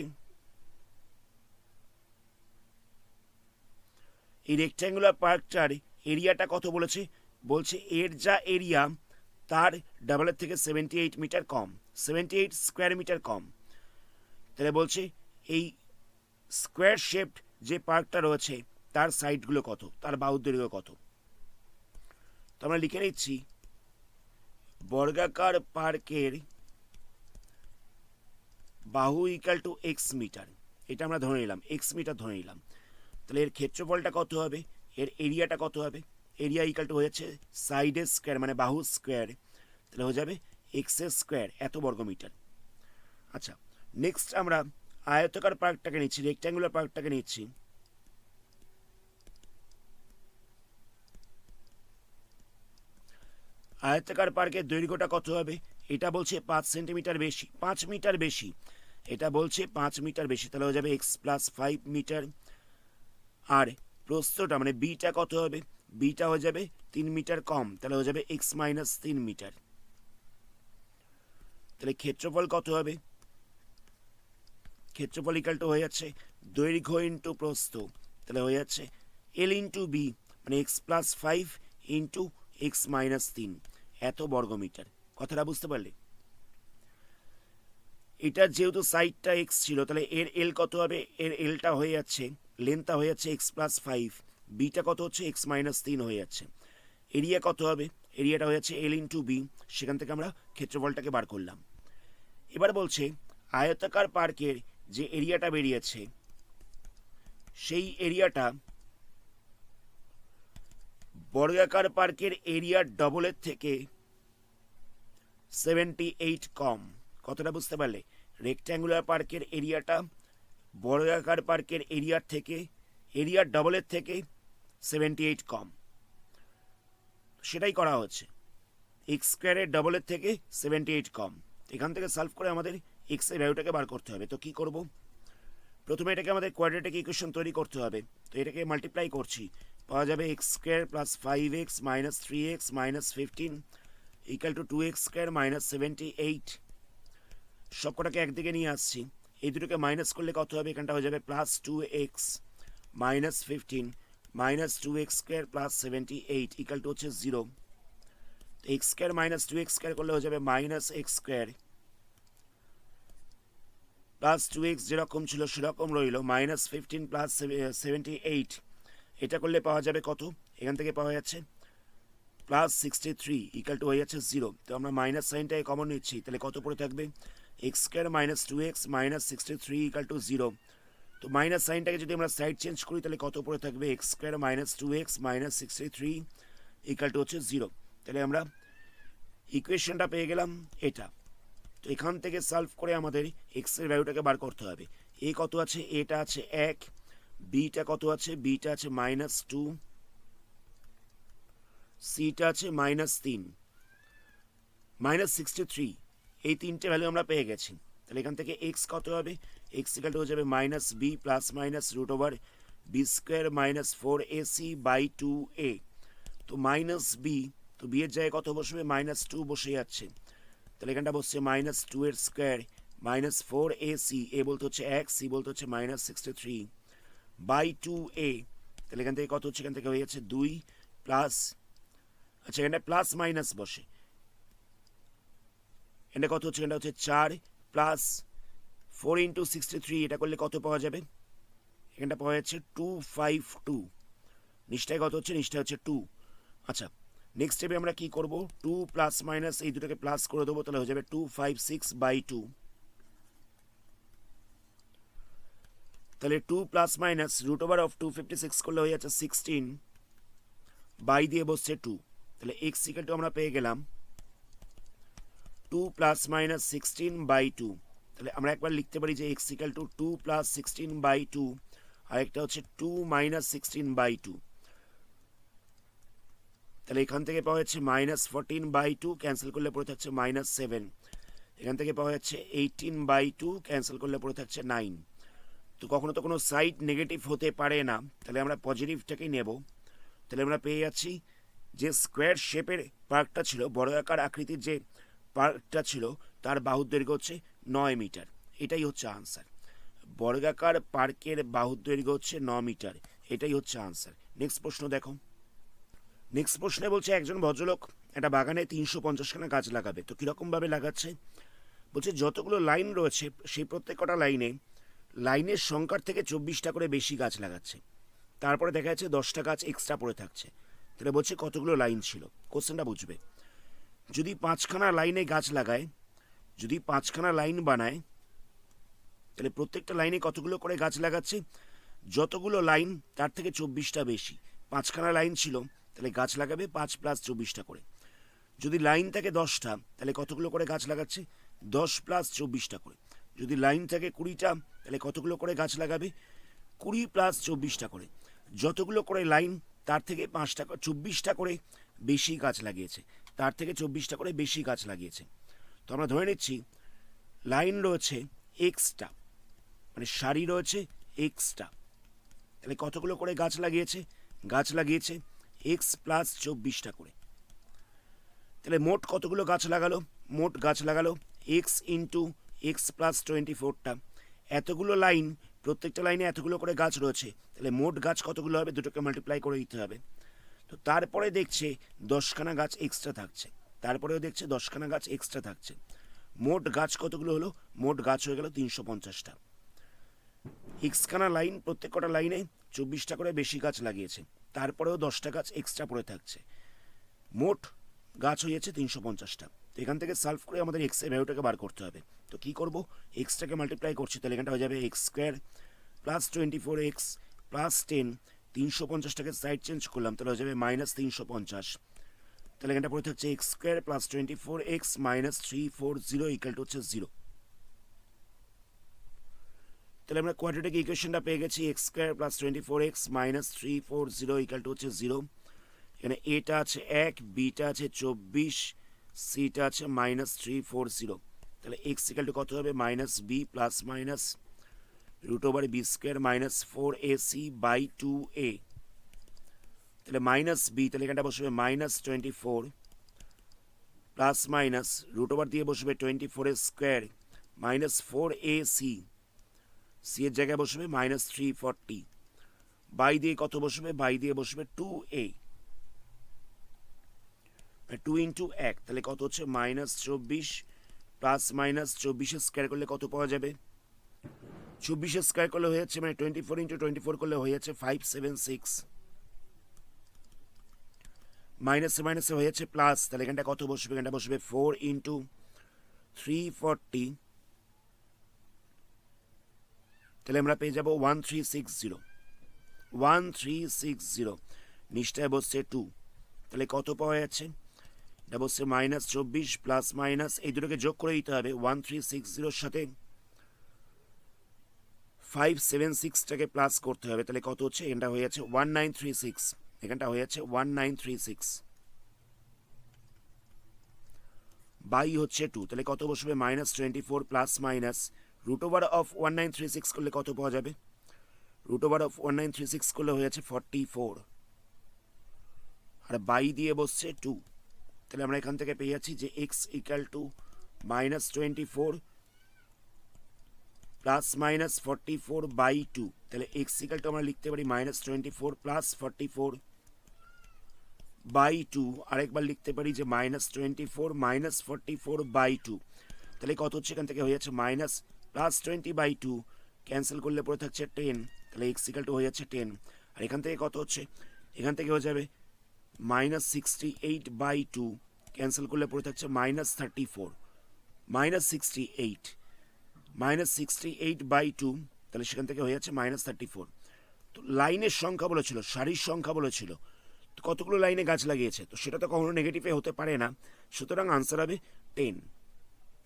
এই রেক্ট্যাঙ্গুলার পার্কটার এরিয়াটা কত বলেছে, বলছে এর যা এরিয়া তার ডাবলের থেকে 78 মিটার কম, 78 স্কোয়ার মিটার কম। তাহলে বলছে এই স্কোয়ার শেপড যে পার্কটা রয়েছে তার সাইডগুলো কত, তার বাহুর দৈর্ঘ্য কত। তো আমরা লিখে নিচ্ছি বর্গাকার পার্কের বাহু ইকাল টু এক্স মিটার, এটা আমরা ধরে নিলাম, এক্স মিটার ধরে নিলাম। তাহলে এর ক্ষেত্রফলটা কত হবে, এর এরিয়াটা কত হবে, এরিয়া ইকাল টু হয়ে যাচ্ছে সাইডের স্কোয়ার মানে বাহু স্কোয়ার, তাহলে হয়ে যাবে এক্স স্কোয়ার, এত বর্গমিটার। আচ্ছা, নেক্সট আমরা আয়তাকার পার্কটাকে নিচ্ছি, রেক্ট্যাঙ্গুলার পার্কটাকে নিচ্ছি। আয়তাকার পার্কের দৈর্ঘ্যটা কত হবে, এটা বলছে 5 সেন্টিমিটার বেশি, 5 মিটার বেশি, এটা বলছে 5 মিটার বেশি, তাহলে হয়ে যাবে এক্স প্লাস 5 মিটার। আর প্রস্থটা মানে বিটা কত হবে, বিটা হয়ে যাবে 3 মিটার কম, তাহলে হয়ে যাবে এক্স মাইনাস 3 মিটার। তাহলে ক্ষেত্রফল কত হবে, ক্ষেত্রফল ইকাল টু হয়ে যাচ্ছে দৈর্ঘ্য ইন্টু প্রস্থ, তাহলে হয়ে যাচ্ছে এল ইন্টু বি মানে x plus 5 into x minus 3, এত বর্গমিটার। কথাটা বুঝতে পারলে। এটা যেহেতু সাইডটা এক্স ছিল, তাহলে এর এল কত হবে? এর এলটা হয়ে যাচ্ছে, লেন্থটা হয়ে যাচ্ছে এক্স প্লাস ফাইভ, বিটা কত হচ্ছে? এক্স মাইনাস তিন হয়ে যাচ্ছে। এরিয়া কত হবে? এরিয়াটা হয়ে যাচ্ছে এল ইন্টু বি, সেখান থেকে আমরা ক্ষেত্রফলটাকে বার করলাম। এবার বলছে আয়তাকার পার্কের যে এরিয়াটা বেরিয়েছে সেই এরিয়াটা বর্গাকার পার্কের এরিয়ার ডবলের থেকে 78 কম। কতটা বুঝতে পারলে? রেক্ট্যাঙ্গুলার পার্কের এরিয়াটা বর্গাকার পার্কের এরিয়ার থেকে, এরিয়ার ডবলের থেকে 78 কম, সেটাই করা হচ্ছে। এক্স স্কোয়ারের ডবলের থেকে 78 কম। এখান থেকে সলভ করে আমাদের এক্স এর ভ্যালুটাকে বার করতে হবে। তো কি করব? প্রথমে এটাকে আমাদের কোয়াড্রেটিক ইকুয়েশন তৈরি করতে হবে। তো এটাকে মাল্টিপ্লাই করছি, পাওয়া যাবে x square plus 5x minus 3x minus 15 equal to 2x square minus 78। সবকটাকে একদিকে নিয়ে আসছি, এই দুটোকে মাইনাস করলে কত হবে? এখানটা হয়ে যাবে plus 2x minus 15 minus 2x square plus 78 equal to হচ্ছে 0। X square minus 2x square করলে হয়ে যাবে minus x square plus 2x যেরকম ছিল সেরকম রইল, মাইনাস 15 প্লাস 78, এটা করলে পাওয়া যাবে কত? এখান থেকে পাওয়া যাচ্ছে প্লাস 63 ইকুয়াল টু হয়ে যাচ্ছে 0। তো আমরা মাইনাস সাইনটাকে কমন নিচ্ছি, তাহলে কত পড়ে থাকবে? X square minus 2x minus 63 equal to 0। তো মাইনাস সাইনটাকে যদি আমরা সাইড চেঞ্জ করি তাহলে কত পড়ে থাকবে? X square minus 2x minus 63 equal to হচ্ছে 0। তাহলে আমরা ইকুয়েশনটা পেয়ে গেলাম এটা। তো এখান থেকে সলভ করে আমাদের এক্স এর ভ্যালুটাকে বার করতে হবে। এ কত আছে? এটা আছে 1, বিটা কত আছে? বিটা আছে মাইনাস 2, সিটা আছে মাইনাস 3, মাইনাস 63। এই তিনটে ভ্যালু আমরা পেয়ে গেছি। তাহলে এখান থেকে এক্স কত হবে? এক্স ইকুয়াল টু হয়ে যাবে minus B plus minus root over B square minus 4ac by 2a। তো মাইনাস বি, তো বি এর জায়গায় কত বসবে? মাইনাস 2 বসে যাচ্ছে, তাহলে এখানটা বসছে মাইনাস 2 এর স্কোয়ার মাইনাস 4ac, এ বলতে হচ্ছে 1, সি বলতে হচ্ছে মাইনাস 63 বাই 2a। তাহলে এখান থেকে কত হচ্ছে? এখান থেকে হয়ে যাচ্ছে 2 প্লাস, আচ্ছা এখানটা প্লাস মাইনাস বসে, এটা কত হচ্ছে? এটা হচ্ছে 4 প্লাস 4 ইন্টু 63, এটা করলে কত পাওয়া যাবে? এখানটা পাওয়া যাচ্ছে 252। নিচটায় কত হচ্ছে? নিচটা হচ্ছে 2। আচ্ছা নেক্সট স্টেপে আমরা কি করব? 2 প্লাস মাইনাস এই দুটোকে প্লাস করে দেবো, তাহলে হয়ে যাবে 256 বাই 2। তাহলে 2 plus minus root over of 256 করলে হয়ে যাচ্ছে 16 বাই দিয়ে বসছে 2। তাহলে এক্স ইকুয়াল টু আমরা পেয়ে গেলাম 2 প্লাস মাইনাস 16 বাই 2। তাহলে আমরা একবার লিখতে পারি যে x equal to 2 plus 16 by 2, আর একটা হচ্ছে 2 মাইনাস 16 বাই 2। তাহলে এখান থেকে পাওয়া যাচ্ছে মাইনাস 14 বাই 2, ক্যান্সেল করলে পড়ে থাকছে মাইনাস 7। এখান থেকে পাওয়া যাচ্ছে 18 বাই 2, ক্যান্সেল করলে পড়ে থাকছে 9। তো কখনো তো কোনো সাইড নেগেটিভ হতে পারে না, তাহলে আমরা পজিটিভটাকেই নেব। তাহলে আমরা পেয়ে যাচ্ছি যে স্কোয়ার শেপের পার্কটা ছিল, বর্গাকার আকৃতির যে পার্কটা ছিল, তার বাহুর দৈর্ঘ্য হচ্ছে 9 মিটার। এটাই হচ্ছে আনসার। বর্গাকার পার্কের বাহুর দৈর্ঘ্য হচ্ছে 9 মিটার, এটাই হচ্ছে আনসার। নেক্সট প্রশ্ন দেখো। নেক্সট প্রশ্নে বলছে একজন ভদ্রলোক একটা বাগানে 350খানা গাছ লাগাবে। তো কীরকমভাবে লাগাচ্ছে? বলছে যতগুলো লাইন রয়েছে সেই প্রত্যেকটা লাইনে লাইনের সংখ্যার থেকে 24টা করে বেশি গাছ লাগাচ্ছে। তারপরে দেখা যাচ্ছে 10টা গাছ এক্সট্রা পড়ে থাকছে। তাহলে বলছে কতগুলো লাইন ছিল। কোশ্চেনটা বুঝবে। যদি 5খানা লাইনে গাছ লাগায়, যদি 5খানা লাইন বানায়, তাহলে প্রত্যেকটা লাইনে কতগুলো করে গাছ লাগাচ্ছে? যতগুলো লাইন তার থেকে 24টা বেশি। 5খানা লাইন ছিল, তাহলে গাছ লাগাবে 5 প্লাস 24টা করে। যদি লাইন থাকে 10টা, তাহলে কতগুলো করে গাছ লাগাচ্ছে? 10 প্লাস 24টা করে। যদি লাইন থাকে 20টা, তাহলে কতগুলো করে গাছ লাগাবে? 20 প্লাস 24টা করে। যতগুলো করে লাইন তার থেকে 24টা করে বেশি গাছ লাগিয়েছে, তার থেকে 24টা করে বেশি গাছ লাগিয়েছে। তো আমরা ধরে নিচ্ছি লাইন রয়েছে এক্সটা, মানে সারি রয়েছে এক্সটা, তাহলে কতগুলো করে গাছ লাগিয়েছে? গাছ লাগিয়েছে এক্স প্লাস 24টা করে। তাহলে মোট কতগুলো গাছ লাগালো? মোট গাছ লাগালো এক্স ইন্টু এক্স প্লাস 24টা। এতগুলো লাইন, প্রত্যেকটা লাইনে এতগুলো করে গাছ রয়েছে, তাহলে মোট গাছ কতগুলো হবে? দুটোকে মাল্টিপ্লাই করে দিতে হবে। তো তারপরে দেখছে 10খানা গাছ এক্সট্রা থাকছে, তারপরেও দেখছে 10খানা গাছ এক্সট্রা থাকছে। মোট গাছ কতগুলো হলো? মোট গাছ হয়ে গেল 350টা। এক্সখানা লাইন, প্রত্যেক কটা লাইনে 24টা করে বেশি গাছ লাগিয়েছে, তারপরেও 10টা গাছ এক্সট্রা পড়ে থাকছে। মোট গাছ হয়েছে 350টা। তো এখান থেকে সলভ করে আমাদের এক্স এর ভ্যালুটাকে বার করতে হবে। তো কি করব, এক্সটাকে মাল্টিপ্লাই করছি, তাহলে এখানটা হয়ে যাবে x square plus 24x plus 10, 350টাকে সাইড চেঞ্জ করলাম, তাহলে হয়ে যাবে মাইনাস 350। তাহলে এখানটা পড়ে থাকছে x square plus 24x minus 340 equal to হচ্ছে 0। তাহলে আমরা কোয়াড্রেটিক ইকুয়েশনটা পেয়ে গেছি, x square plus 24x minus 340 equal to হচ্ছে 0। এখানে এটা আছে 1, বিটা আছে 24, সিটা আছে মাইনাস 340। তাহলে এক্স ইকুয়াল টু কত হবে? Minus B plus minus root over B square minus 4ac by 2a। তাহলে মাইনাস বি, তাহলে এখানটা বসবে minus 24 plus minus root over দিয়ে বসবে 24 স্কোয়ার মাইনাস 4ac, সি এর জায়গায় বসবে মাইনাস 340, বাই দিয়ে কত বসবে? বাই দিয়ে বসবে 2a, 2 ইন্টু 1, তাহলে কত হচ্ছে? মাইনাস 24 প্লাস মাইনাস 24 স্কোয়ার করলে কত পাওয়া যাবে? 24 স্কোয়ার করলে হয়ে যাচ্ছে, মানে 24 ইন্টু 24 করলে হয়ে যাচ্ছে 576, মাইনাসে মাইনাসে হয়ে যাচ্ছে প্লাস, তাহলে এখানটা কত বসবে? এখানটা বসবে 4 ইন্টু 340, তাহলে আমরা পেয়ে যাবো 1360, নিচটায় বসছে 2, তাহলে কত পাওয়া যাচ্ছে? এটা বসছে মাইনাস 24 প্লাস মাইনাস, এই দুটোকে যোগ করে দিতে হবে। 1360 সাথে 576টাকে প্লাস করতে হবে, তাহলে কত হচ্ছে? এখানটা হয়ে যাচ্ছে 1936, এখানটা হয়ে যাচ্ছে 1936 বাই হচ্ছে 2, তাহলে কত বসবে? Minus 24 plus minus root over of 1936 করলে কত পাওয়া যাবে? রুট ওভার অফ 1936 করলে হয়ে যাচ্ছে 44, আর বাই দিয়ে বসছে 2, তাহলে আমরা এখান থেকে পেয়ে যাচ্ছি যে x equal to minus 24 plus minus 44 by 2, তাহলে এক্স ইকুয়াল টু আমরা লিখতে পারি মাইনাস 24 প্লাস 44 বাই 2, আরেকবার লিখতে পারি যে মাইনাস 24 মাইনাস 44 বাই 2, তাহলে কত হচ্ছে? এখান থেকে হয়ে যাচ্ছে মাইনাস প্লাস 20 বাই 2, ক্যান্সেল করলে পড়ে থাকছে 10, তাহলে এক্স ইকুয়াল টু হয়ে যাচ্ছে 10, আর এখান থেকে কত হচ্ছে? এখান থেকে হয়ে যাবে মাইনাস 68 বাই 2, ক্যান্সেল করলে পড়ে থাকছে মাইনাস 34, মাইনাস 68 বাই 2, তাহলে সেখান থেকে হয়ে যাচ্ছে মাইনাস 34। তো লাইনের সংখ্যা বলেছিল, সারির সংখ্যা বলেছিল, তো কতগুলো লাইনে গাছ লাগিয়েছে, তো সেটা তো কখনো নেগেটিভে হতে পারে না, সুতরাং আনসার হবে 10,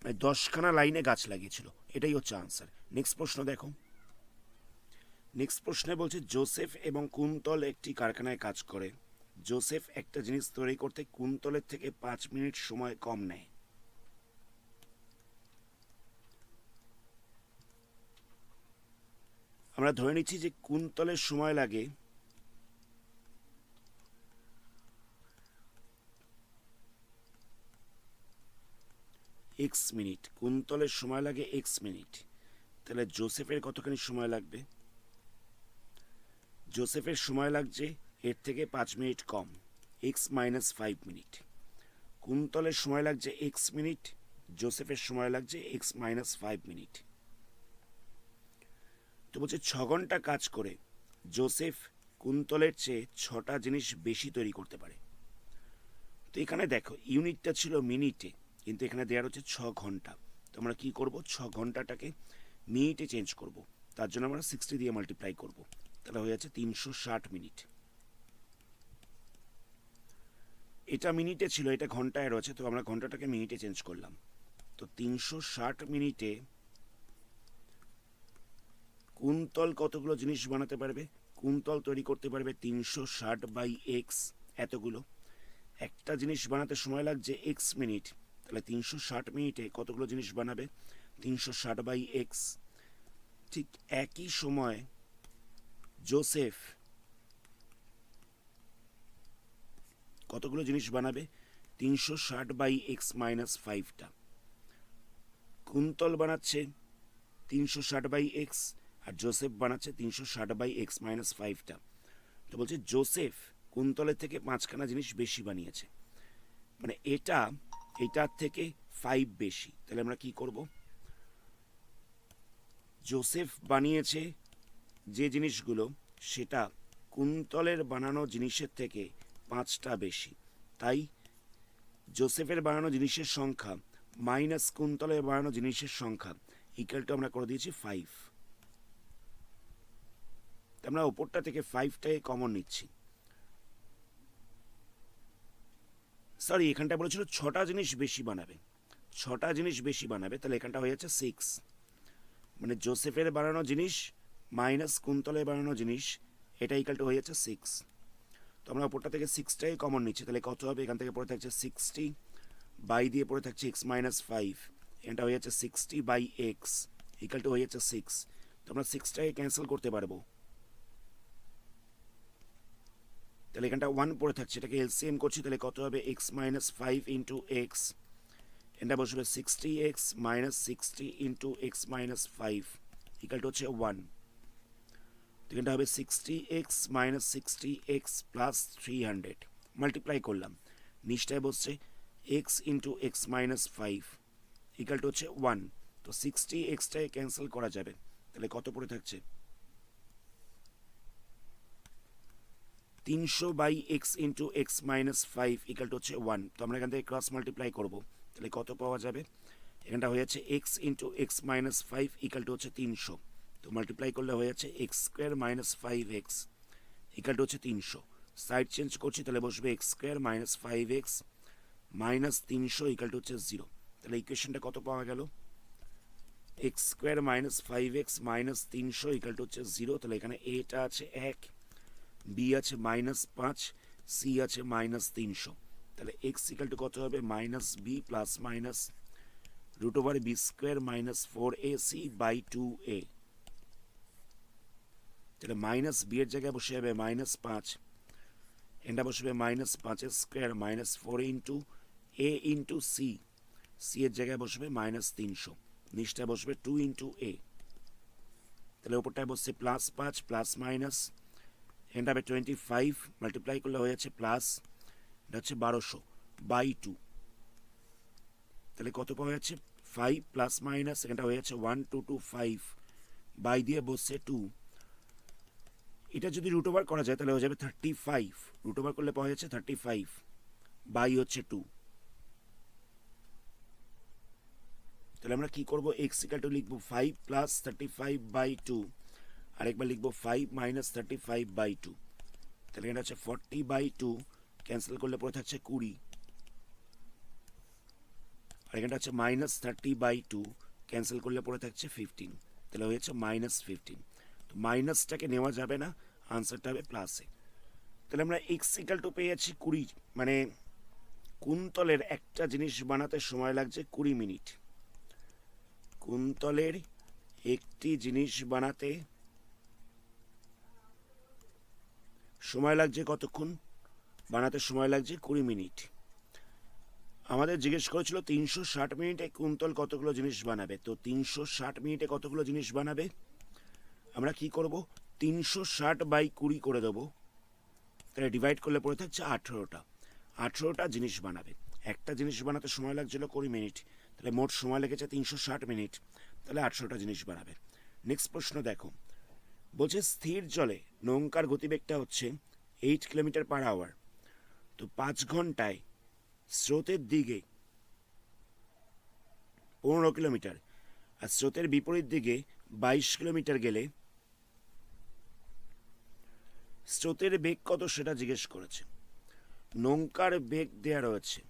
মানে 10খানা লাইনে গাছ লাগিয়েছিল, এটাই হচ্ছে আনসার। নেক্সট প্রশ্ন দেখো। নেক্সট প্রশ্নে বলছে জোসেফ এবং কুন্তল একটি কারখানায় কাজ করে। জোসেফ একটা জিনিস তৈরি করতে কুন্তলের থেকে 5 মিনিট সময় কম নেয়। আমরা ধরে নিচ্ছি যে কুন্তলের সময় লাগে x মিনিট, কুন্তলের সময় লাগে x মিনিট, তাহলে জোসেফের কতখানি সময় লাগবে? জোসেফের সময় লাগছে এর থেকে 5 মিনিট কম, x মাইনাস 5 মিনিট। কুন্তলের সময় লাগছে x মিনিট, জোসেফের সময় লাগছে x মাইনাস 5 মিনিট। তো বলছে 6 ঘন্টা কাজ করে জোসেফ কুন্তলের চেয়ে 6টা জিনিস বেশি তৈরি করতে পারে। তো এখানে দেখো ইউনিটটা ছিল মিনিটে, কিন্তু এখানে দেওয়া হচ্ছে 6 ঘন্টা। তো আমরা কি করব? 6 ঘন্টাটাকে মিনিটে চেঞ্জ করব, তার জন্য আমরা 60 দিয়ে মাল্টিপ্লাই করব, তাহলে হয়ে যাচ্ছে 360 মিনিট। এটা মিনিটে ছিল, এটা ঘন্টায় রয়েছে, তো আমরা ঘন্টাটাকে মিনিটে চেঞ্জ করলাম। তো 360 মিনিটে কুন্তল কতগুলো জিনিস বানাতে পারবে? কুন্তল তৈরি করতে পারবে 360 বাই এক্স, এতগুলো। একটা জিনিস বানাতে সময় লাগছে এক্স মিনিট, তাহলে 360 মিনিটে কতগুলো জিনিস বানাবে? 360 বাই এক্স। ঠিক একই সময় জোসেফ কতগুলো জিনিস বানাবে? 360 বাই এক্স মাইনাস 5টা। কুন্তল বানাচ্ছে 360 বাই এক্স, আর জোসেফ বানাচ্ছে 360 বাই এক্স মাইনাস 5টা। তো বলছে জোসেফ কুন্তলের থেকে 5খানা জিনিস বেশি বানিয়েছে, মানে এটার থেকে 5 বেশি। তাহলে আমরা কি করব, জোসেফ বানিয়েছে যে জিনিসগুলো সেটা কুন্তলের বানানো জিনিসের থেকে 5টা বেশি, তাই জোসেফের বানানো জিনিসের সংখ্যা মাইনাস কুন্তলের বানানো জিনিসের সংখ্যা ইকুয়াল টু আমরা করে দিয়েছি 5। আমরা ওপরটা থেকে 5টাকে কমন নিচ্ছি। সরি, এখানটা বলেছিল 6টা জিনিস বেশি বানাবে, 6টা জিনিস বেশি বানাবে, তাহলে এখানটা হয়ে যাচ্ছে 6। মানে জোসেফের বানানো জিনিস মাইনাস কুন্তলের বানানো জিনিস, এটা ইকুয়াল টু হয়ে যাচ্ছে 6। তো আমরা ওপরটা থেকে 6টাই কমন নিচ্ছি, তাহলে কত হবে, এখান থেকে পড়ে থাকছে 60 বাই দিয়ে পড়ে থাকছে x মাইনাস 5, এটা হয়ে যাচ্ছে 60 বাই এক্স ইকুয়াল টু হয়ে যাচ্ছে 6। তো আমরা 6টাকে ক্যান্সেল করতে পারবো, তাহলে এখানটা 1 পড়ে থাকছে, এটাকে এলসিএম করছি, তাহলে কত হবে x মাইনাস 5 ইন্টু এক্স, এটা বসবে 60x minus 60 into x minus 5 equal to হচ্ছে 1। এখানটা হবে 60x minus 60x plus 300 multiply করলাম, নিচটায় বসছে x into x minus 5 equal to হচ্ছে 1। তো 60xটাকে ক্যান্সেল করা যাবে, তাহলে কত পড়ে থাকছে 300 by x into x minus 5 equal to হচ্ছে 1। তো আমরা এখান থেকে ক্রস মাল্টিপ্লাই করবো, তাহলে কত পাওয়া যাবে, এখানটা হয়ে যাচ্ছে x into x minus 5 equal to হচ্ছে 300। তো মাল্টিপ্লাই করলে হয়ে যাচ্ছে x square minus 5x equal to হচ্ছে 300। সাইড চেঞ্জ করছি, তাহলে বসবে x square minus 5x minus 300 equal to হচ্ছে 0। তাহলে ইকুয়েশনটা কত পাওয়া গেল, x square minus 5x minus 300 equal to হচ্ছে 0। তাহলে এখানে এটা আছে 1, বি আছে মাইনাস 5, সি আছে মাইনাস 300। তাহলে এক্স ইকুয়াল টু কত হবে, minus B plus minus root over B square minus 4ac by 2a। তাহলে মাইনাস বি এর জায়গায় বসে যাবে মাইনাস 5, এটা বসবে minus 5 square minus 4 into a into C, C এর জায়গায় বসবে মাইনাস 300, নিচটা বসবে 2 ইন্টু এ। তাহলে ওপরটায় বসছে প্লাস 5 প্লাস মাইনাস, এটা হবে 25 মাল্টিপ্লাই করলে হয়ে যাচ্ছে প্লাস, এটা হচ্ছে 1200 বাই 2। তাহলে কত পাওয়া যাচ্ছে 5 প্লাস মাইনাস, এটা হয়ে যাচ্ছে 1225 বাই দিয়ে বসছে 2। এটা যদি রুট ওভার করা যায় তাহলে হয়ে যাবে 35, রুট ওভার করলে পাওয়া যাচ্ছে 35 বাই হচ্ছে 2। তাহলে আমরা কি করবো, এক্স ইকুয়াল টু লিখবো 5 প্লাস 35 বাই 2, আরেকবার লিখবো 5 মাইনাস 35 বাই 2। তাহলে এটা হচ্ছে 40 বাই 2, ক্যান্সেল করলে পড়ে থাকছে 20, আর এখানটা হচ্ছে মাইনাস 30 বাই 2, ক্যান্সেল করলে পড়ে থাকছে 15। তাহলে হয়েছে মাইনাস 15। তো মাইনাসটাকে নেওয়া যাবে না, আনসারটা হবে প্লাসে। তাহলে আমরা এক্স ইকুয়াল টু পেয়ে যাচ্ছি 20, মানে কুন্তলের একটা জিনিস বানাতে সময় লাগছে 20 মিনিট। কুন্তলের একটি জিনিস বানাতে সময় লাগছে কতক্ষণ, বানাতে সময় লাগছে 20 মিনিট। আমাদের জিজ্ঞেস করেছিল 360 মিনিটে কুন্তল কতগুলো জিনিস বানাবে, তো 360 মিনিটে কতগুলো জিনিস বানাবে, আমরা কি করব, 360 বাই 20 করে দেবো, তাহলে ডিভাইড করলে পড়ে থাকছে 18টা। 18টা জিনিস বানাবে, একটা জিনিস বানাতে সময় লাগছিল 20 মিনিট, তাহলে মোট সময় লেগেছে 360 মিনিট, তাহলে 18টা জিনিস বানাবে। নেক্সট প্রশ্ন দেখো, বলছে স্থির জলে নৌকার গতিবেগটা হচ্ছে 8 কিলোমিটার পার আওয়ার। তো 5 ঘন্টায় স্রোতের দিকে 15 কিলোমিটার আর স্রোতের বিপরীত দিকে 22 কিলোমিটার গেলে স্রোতের বেগ কত সেটা জিজ্ঞেস করেছে। নৌকার বেগ দেয়া রয়েছে,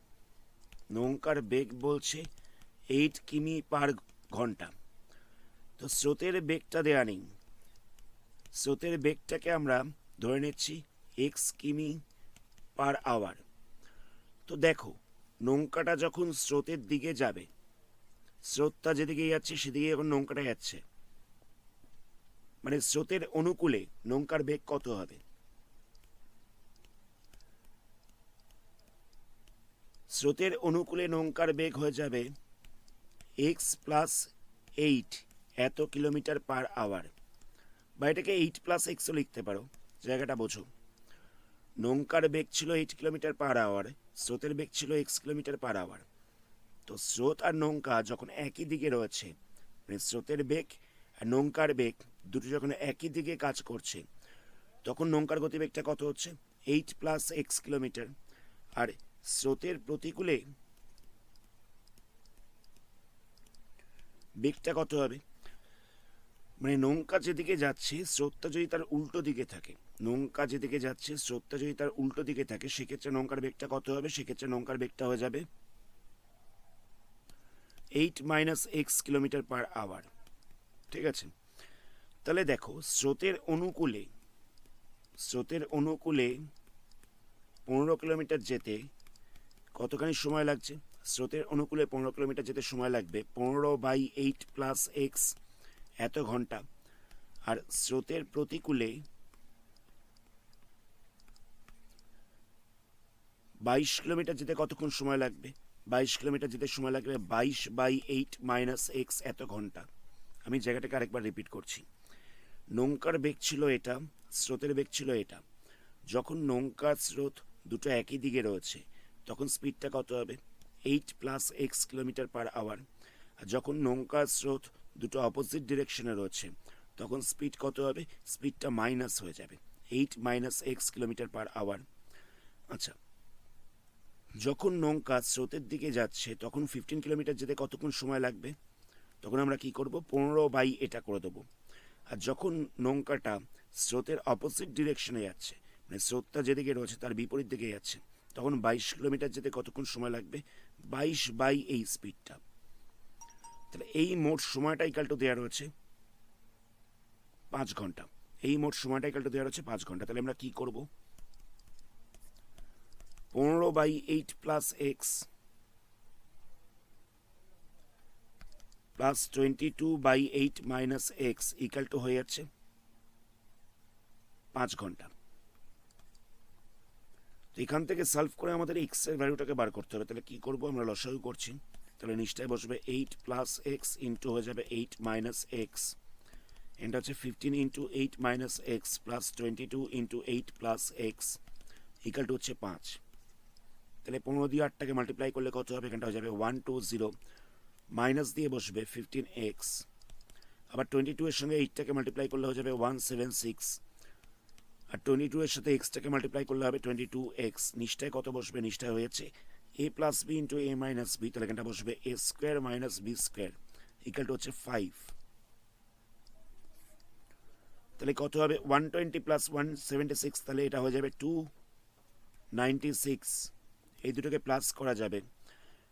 নৌকার বেগ বলছে 8 কিমি পার ঘন্টা। তো স্রোতের বেগটা দেয়া নেই, স্রোতের বেগটাকে আমরা ধরে নিচ্ছি x কিমি পার আওয়ার। তো দেখো নৌকাটা যখন স্রোতের দিকে যাবে, স্রোতটা যেদিকে যাচ্ছে সেদিকে এখন নৌকাটা যাচ্ছে, মানে স্রোতের অনুকূলে নৌকার বেগ কত হবে, স্রোতের অনুকূলে নৌকার বেগ হয়ে যাবে x প্লাস 8 এত কিলোমিটার পার আওয়ার, বা এটাকে 8 প্লাস এক্সও লিখতে পারো, জায়গাটা বোঝো। নৌকার বেগ ছিল 8 কিলোমিটার পার আওয়ার, স্রোতের বেগ ছিল x কিলোমিটার পার আওয়ার। তো স্রোত আর নৌকা যখন একই দিকে রয়েছে, মানে স্রোতের বেগ আর নৌকার বেগ দুটো যখন একই দিকে কাজ করছে, তখন নৌকার গতিবেগটা কত হচ্ছে? 8 + x কিলোমিটার। আর স্রোতের প্রতিকূলে বেগটা কত হবে? মানে নৌকা যেদিকে যাচ্ছে স্রোতটা যদি তার উল্টো দিকে থাকে, নৌকা যেদিকে যাচ্ছে স্রোতটা যদি তার উল্টো দিকে থাকে, সেক্ষেত্রে নৌকার বেগটা কত হবে? সেক্ষেত্রে নৌকার বেগটা হয়ে যাবে 8 - x কিলোমিটার পার আওয়ার। ঠিক আছে, তাহলে দেখো স্রোতের অনুকূলে 15 কিলোমিটার যেতে কতখানি সময় লাগছে? স্রোতের অনুকূলে 15 কিলোমিটার যেতে সময় লাগবে 15/8 + x এত ঘন্টা। আর স্রোতের প্রতিকূলে 22 কিলোমিটার যেতে কতক্ষণ সময় লাগবে? 22 কিলোমিটার যেতে সময় লাগবে 22/8 - x এত ঘন্টা। আমি জায়গাটাকে আরেকবার রিপিট করছি। নৌকার বেগ ছিল এটা, স্রোতের বেগ ছিল এটা। যখন নৌকার স্রোত দুটো একই দিকে রয়েছে, তখন স্পিডটা কত হবে? 8 + x কিলোমিটার পার আওয়ার। আর যখন নৌকার স্রোত দুটো অপোজিট ডিরেকশনে রয়েছে, তখন স্পিড কত হবে? স্পিডটা মাইনাস হয়ে যাবে, 8 - x কিলোমিটার পার আওয়ার। আচ্ছা, যখন নৌকা স্রোতের দিকে যাচ্ছে তখন 15 কিলোমিটার যেতে কতক্ষণ সময় লাগবে? তখন আমরা কি করব? 15 এটা করে দেবো। আর যখন নৌকাটা স্রোতের অপোজিট ডিরেকশনে যাচ্ছে, মানে স্রোতটা যেদিকে রয়েছে তার বিপরীত দিকে যাচ্ছে, তখন 22 কিলোমিটার যেতে কতক্ষণ সময় লাগবে? 22 এই স্পিডটা। তাহলে এই মোট সময়টা ইকাল টু দেওয়া রয়েছে 5 ঘন্টা। এই মোট সময়টা ইকাল টু দেওয়া রয়েছে 5 ঘন্টা। তাহলে আমরা কি করব? 15/8 + x plus 22/8 - x equal to হয়ে যাচ্ছে 5 ঘন্টা। তো এখান থেকে সলভ করে আমাদের x এর ভ্যালুটাকে বার করতে হবে। তাহলে কি করব? আমরা লসাগু করছি, তাহলে নিচটায় বসবে 8 + x ইন্টু হয়ে যাবে 8 - x। এটা হচ্ছে 15 × 8 - x plus 22 × 8 + x equal to হচ্ছে 5। তাহলে 15 দিয়ে 8টাকে মাল্টিপ্লাই করলে কত হবে? এখানটা হয়ে যাবে 120, মাইনাস দিয়ে বসবে 15x। আবার 22 এর সঙ্গে 8টাকে মাল্টিপ্লাই করলে হয়ে যাবে 176। আর 22 এর সাথে এক্সটাকে মাল্টিপ্লাই করলে হবে 22x। নিচটায় কত বসবে? নিচটায় হয়েছে a + b × a - b। তাহলে এখানটা বসবে a² - b² ইকাল টু হচ্ছে 5। তাহলে কত হবে? 120 + 176, তাহলে এটা হয়ে যাবে 296। এই দুটোকে প্লাস করা যাবে।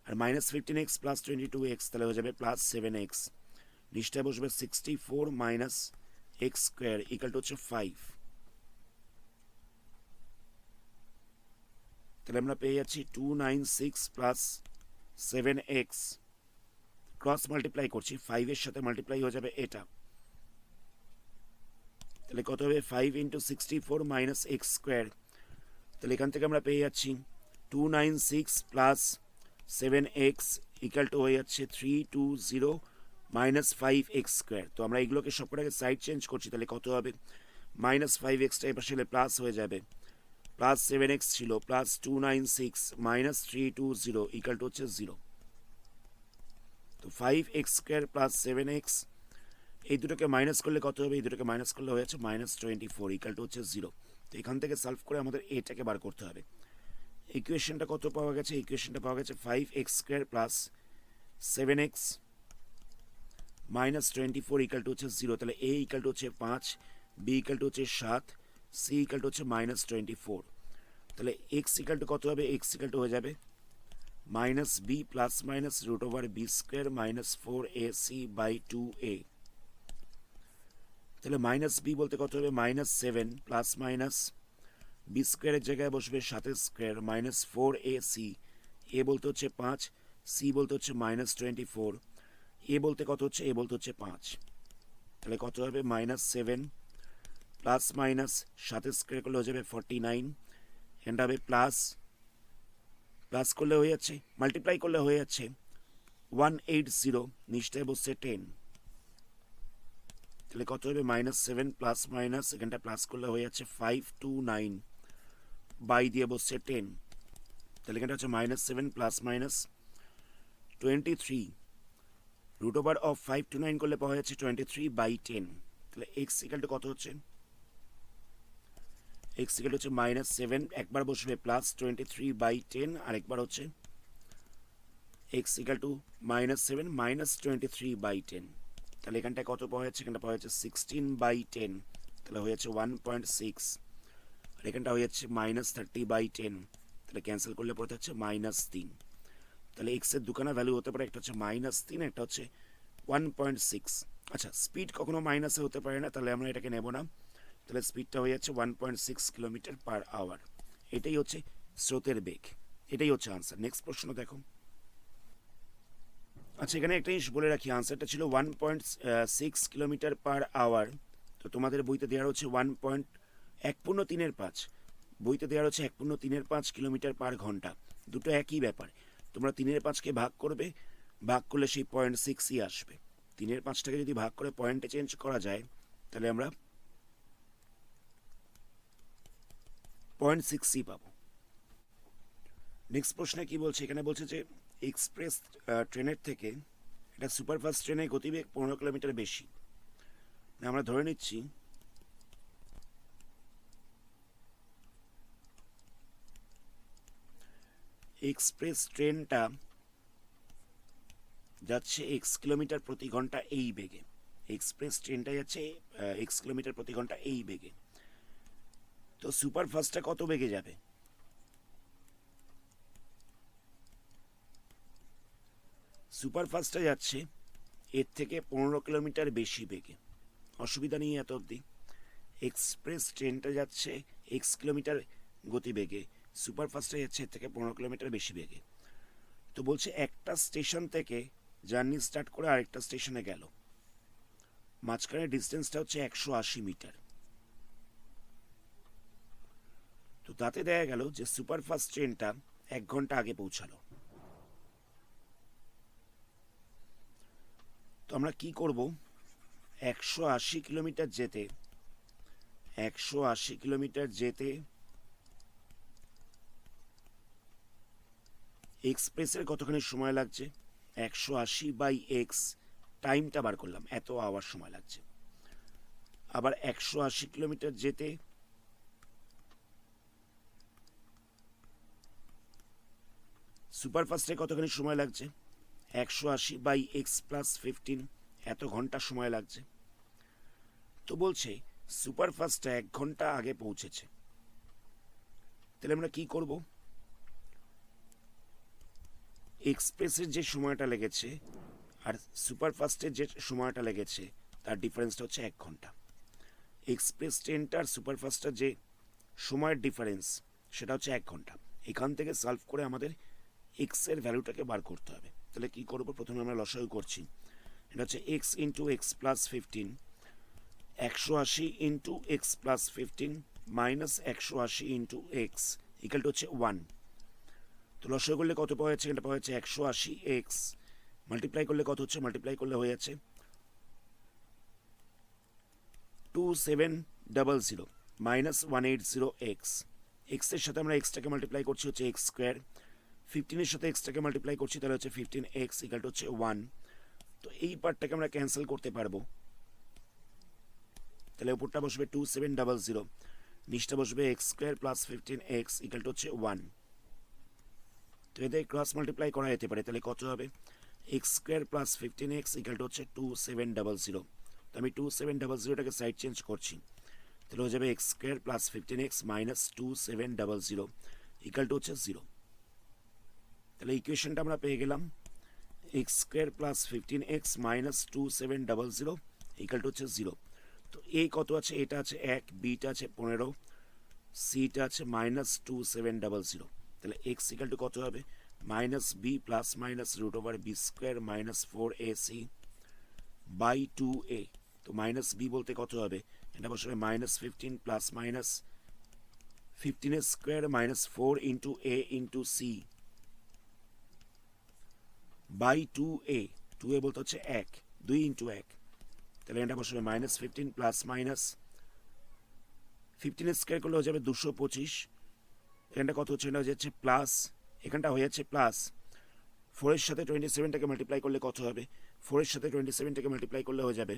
আর -15x + 22x, তাহলে হয়ে যাবে +7x। নিচটায় বসবে 64 - x² ইকাল টু হচ্ছে 5। তাহলে আমরা পেয়ে যাচ্ছি 296 + 7x। ক্রস মাল্টিপ্লাই করছি, 5 এর সাথে মাল্টিপ্লাই হয়ে যাবে এটা। তাহলে কত হবে? 5 × 64 - x²। তাহলে এখান থেকে আমরা পেয়ে যাচ্ছি 296 + 7x ইকাল টু হয়ে যাচ্ছে 320 - 5x²। তো আমরা এগুলোকে সবকটাকে সাইড চেঞ্জ করছি, তাহলে কত হবে? -5xটা এ পাশে প্লাস হয়ে যাবে, +7x ছিল, +296 - 320 ইকাল টু হচ্ছে 0। তো 5x² + 7x, এই দুটোকে মাইনাস করলে কত হবে? এই দুটোকে মাইনাস করলে হয়ে যাচ্ছে -24 ইকাল টু হচ্ছে 0। তো এখান থেকে সলভ করে আমাদের এটাকে বার করতে হবে। ইকুয়েশনটা কত পাওয়া গেছে? ইকুয়েশনটা পাওয়া গেছে 5x² + 7x -24 ইকাল টু হচ্ছে 0। তাহলে a ইকাল টু হচ্ছে 5, b ইকাল টু হচ্ছে 7, c ইকাল টু হচ্ছে -24। তাহলে x ইকাল টু কত হবে? x ইকাল টু হয়ে যাবে -b ± √b² - 4ac/2a। তাহলে -b বলতে কত হবে? -7 ± b² এর জায়গায় বসবে 7² -4ac। a বলতে হচ্ছে 5, c বলতে হচ্ছে -24, a বলতে কত হচ্ছে? a বলতে হচ্ছে 5। তাহলে কত হবে? -7 ± 7² করলে হয়ে যাবে 49। এখানটা হবে প্লাস করলে হয়ে যাচ্ছে, মাল্টিপ্লাই করলে হয়ে যাচ্ছে 180, নিচটায় বসছে 10। তাহলে কত হবে? -7 ± এখানটা প্লাস করলে হয়ে যাচ্ছে 529 বাই দিয়ে বসছে 10। তাহলে এখানটা হচ্ছে -7 ± 23 রুট ওভার অফ 5 to 9 করলে পাওয়া যাচ্ছে 23/10। তাহলে এক্স ইকাল টু কত হচ্ছে? এক্স ইকাল হচ্ছে -7, একবার বসবে প্লাস 23/10, আর একবার হচ্ছে এক্স ইকাল টু -7 -23/10। তাহলে এখানটায় কত পাওয়া যাচ্ছে? এখানটা পাওয়া যাচ্ছে 16/10, তাহলে হয়ে যাচ্ছে 1.6, আর এখানটা হয়ে যাচ্ছে -30/10, তাহলে ক্যান্সেল করলে পড়তে হচ্ছে -3। তাহলে এক্সের দুখানা ভ্যালু হতে পারে, একটা হচ্ছে -3, একটা হচ্ছে 1.6। আচ্ছা, স্পিড কখনো মাইনাসে হতে পারে না, তাহলে আমরা এটাকে নেব না। তাহলে স্পিডটা হয়ে যাচ্ছে 1.6 km/h। এটাই হচ্ছে স্রোতের বেগ, এটাই হচ্ছে আনসার। নেক্সট প্রশ্ন দেখো। আচ্ছা, এখানে একটা জিনিস বলে রাখি, আনসারটা ছিল 1.6 km/h। তো তোমাদের বইতে দেওয়া হচ্ছে 1.1/3, বইতে দেওয়া হচ্ছে 1/3 কিলোমিটার/ঘন্টা। দুটো একই ব্যাপার। তোমরা 3/5কে ভাগ করবে, ভাগ করলে সেই 0.6ই আসবে। 3/5টাকে যদি ভাগ করে পয়েন্টে চেঞ্জ করা যায়, তাহলে আমরা 0.6ই পাবো। নেক্সট প্রশ্নে কি বলছে? এখানে বলছে যে এক্সপ্রেস ট্রেনের থেকে এটা সুপারফাস্ট ট্রেনের গতিবেগ 15 কিলোমিটার বেশি। আমরা ধরে নিচ্ছি এক্সপ্রেস ট্রেনটা যাচ্ছে x কিলোমিটার প্রতি ঘন্টা এই বেগে। এক্সপ্রেস ট্রেনটা যাচ্ছে x কিলোমিটার প্রতি ঘন্টা এই বেগে। তো সুপারফাস্টটা কত বেগে যাবে? সুপারফাস্টটা যাচ্ছে এর থেকে 15 কিলোমিটার বেশি বেগে। অসুবিধা নেই এত অবধি। এক্সপ্রেস ট্রেনটা যাচ্ছে x কিলোমিটার গতিবেগে, সুপারফাস্টটা যাচ্ছে এর থেকে 15 কিলোমিটার বেশি বেগে। তো বলছে একটা স্টেশন থেকে জার্নি স্টার্ট করে আরেকটা স্টেশনে গেল, মাঝখানে ডিস্টেন্সটা হচ্ছে 180 মিটার। তো তাতে দেখা গেল যে সুপারফাস্ট ট্রেনটা 1 ঘন্টা আগে পৌঁছালো। তো আমরা কি করব? 180 কিলোমিটার যেতে এক্সপ্রেসের কতখানি সময় লাগছে? 180/x, টাইমটা বার করলাম, এত আওয়ার সময় লাগছে। আবার 180 কিলোমিটার যেতে সুপারফাস্টে কতখানি সময় লাগছে? 180/x + 15, এত ঘন্টা সময় লাগছে। তো বলছে সুপারফাস্টটা 1 ঘন্টা আগে পৌঁছেছে। তাহলে আমরা কি করব? এক্সপ্রেসের যে সময়টা লেগেছে আর সুপারফাস্টের যে সময়টা লেগেছে তার ডিফারেন্সটা হচ্ছে 1 ঘন্টা। এক্সপ্রেস ট্রেনটার সুপারফাস্টের যে সময়ের ডিফারেন্স সেটা হচ্ছে 1 ঘন্টা। এখান থেকে সলভ করে আমাদের এক্স এর ভ্যালুটাকে বার করতে হবে। তাহলে কি করব? প্রথমে আমরা লসাগু করছি। এটা হচ্ছে x × x + 15, 180 × x + 15 -180 × x equal to হচ্ছে 1। তো লসাগু করলে কত পাওয়া যাচ্ছে? এটা পাওয়া যাচ্ছে 180x, মাল্টিপ্লাই করলে কত হচ্ছে? মাল্টিপ্লাই করলে হয়ে যাচ্ছে 2700 -180x। x এর সাথে আমরা xটাকে মাল্টিপ্লাই করছি হচ্ছে x², 15 এর সাথে xটাকে মাল্টিপ্লাই করছি, তাহলে হচ্ছে 15x ইকুয়াল টু হচ্ছে 1। তো এই পার্টটাকে আমরা ক্যান্সেল করতে পারবো। তাহলে উপরটা বসবে 2700, নিচটা বসবে x² + 15x ইকুয়াল টু হচ্ছে 1। তো এদের ক্রস মাল্টিপ্লাই করা যেতে পারে। তাহলে কত হবে? x² + 15x ইকুয়াল টু হচ্ছে 2700। তো আমি 2700টাকে সাইড চেঞ্জ করছি, তাহলে হয়ে যাবে x² + 15x - 2700 ইকুয়াল টু হচ্ছে 0। তাহলে ইকুয়েশনটা আমরা পেয়ে গেলাম x² + 15x - 2700 ইকুয়াল টু হচ্ছে 0। তো এ কত আছে? এটা আছে 1, বিটা আছে 15, সিটা আছে -2700। তাহলে x ইকুয়াল টু কত হবে? -b ± √b² - 4ac / 2a। তো -b বলতে কত হবে? এটা বসবে -15 ± 15² - 4 × a × c / 2a। 2a বলতে হচ্ছে 1, 2 × 1। তাহলে এটা বসবে -15 ± 15² করলে হয়ে যাবে 225। এখানটা কত হচ্ছে? এটা হয়ে যাচ্ছে প্লাস, এখানটা হয়ে যাচ্ছে প্লাস 4 এর সাথে 27টাকে মাল্টিপ্লাই করলে কত হবে? 4 এর সাথে 27টাকে মাল্টিপ্লাই করলে হয়ে যাবে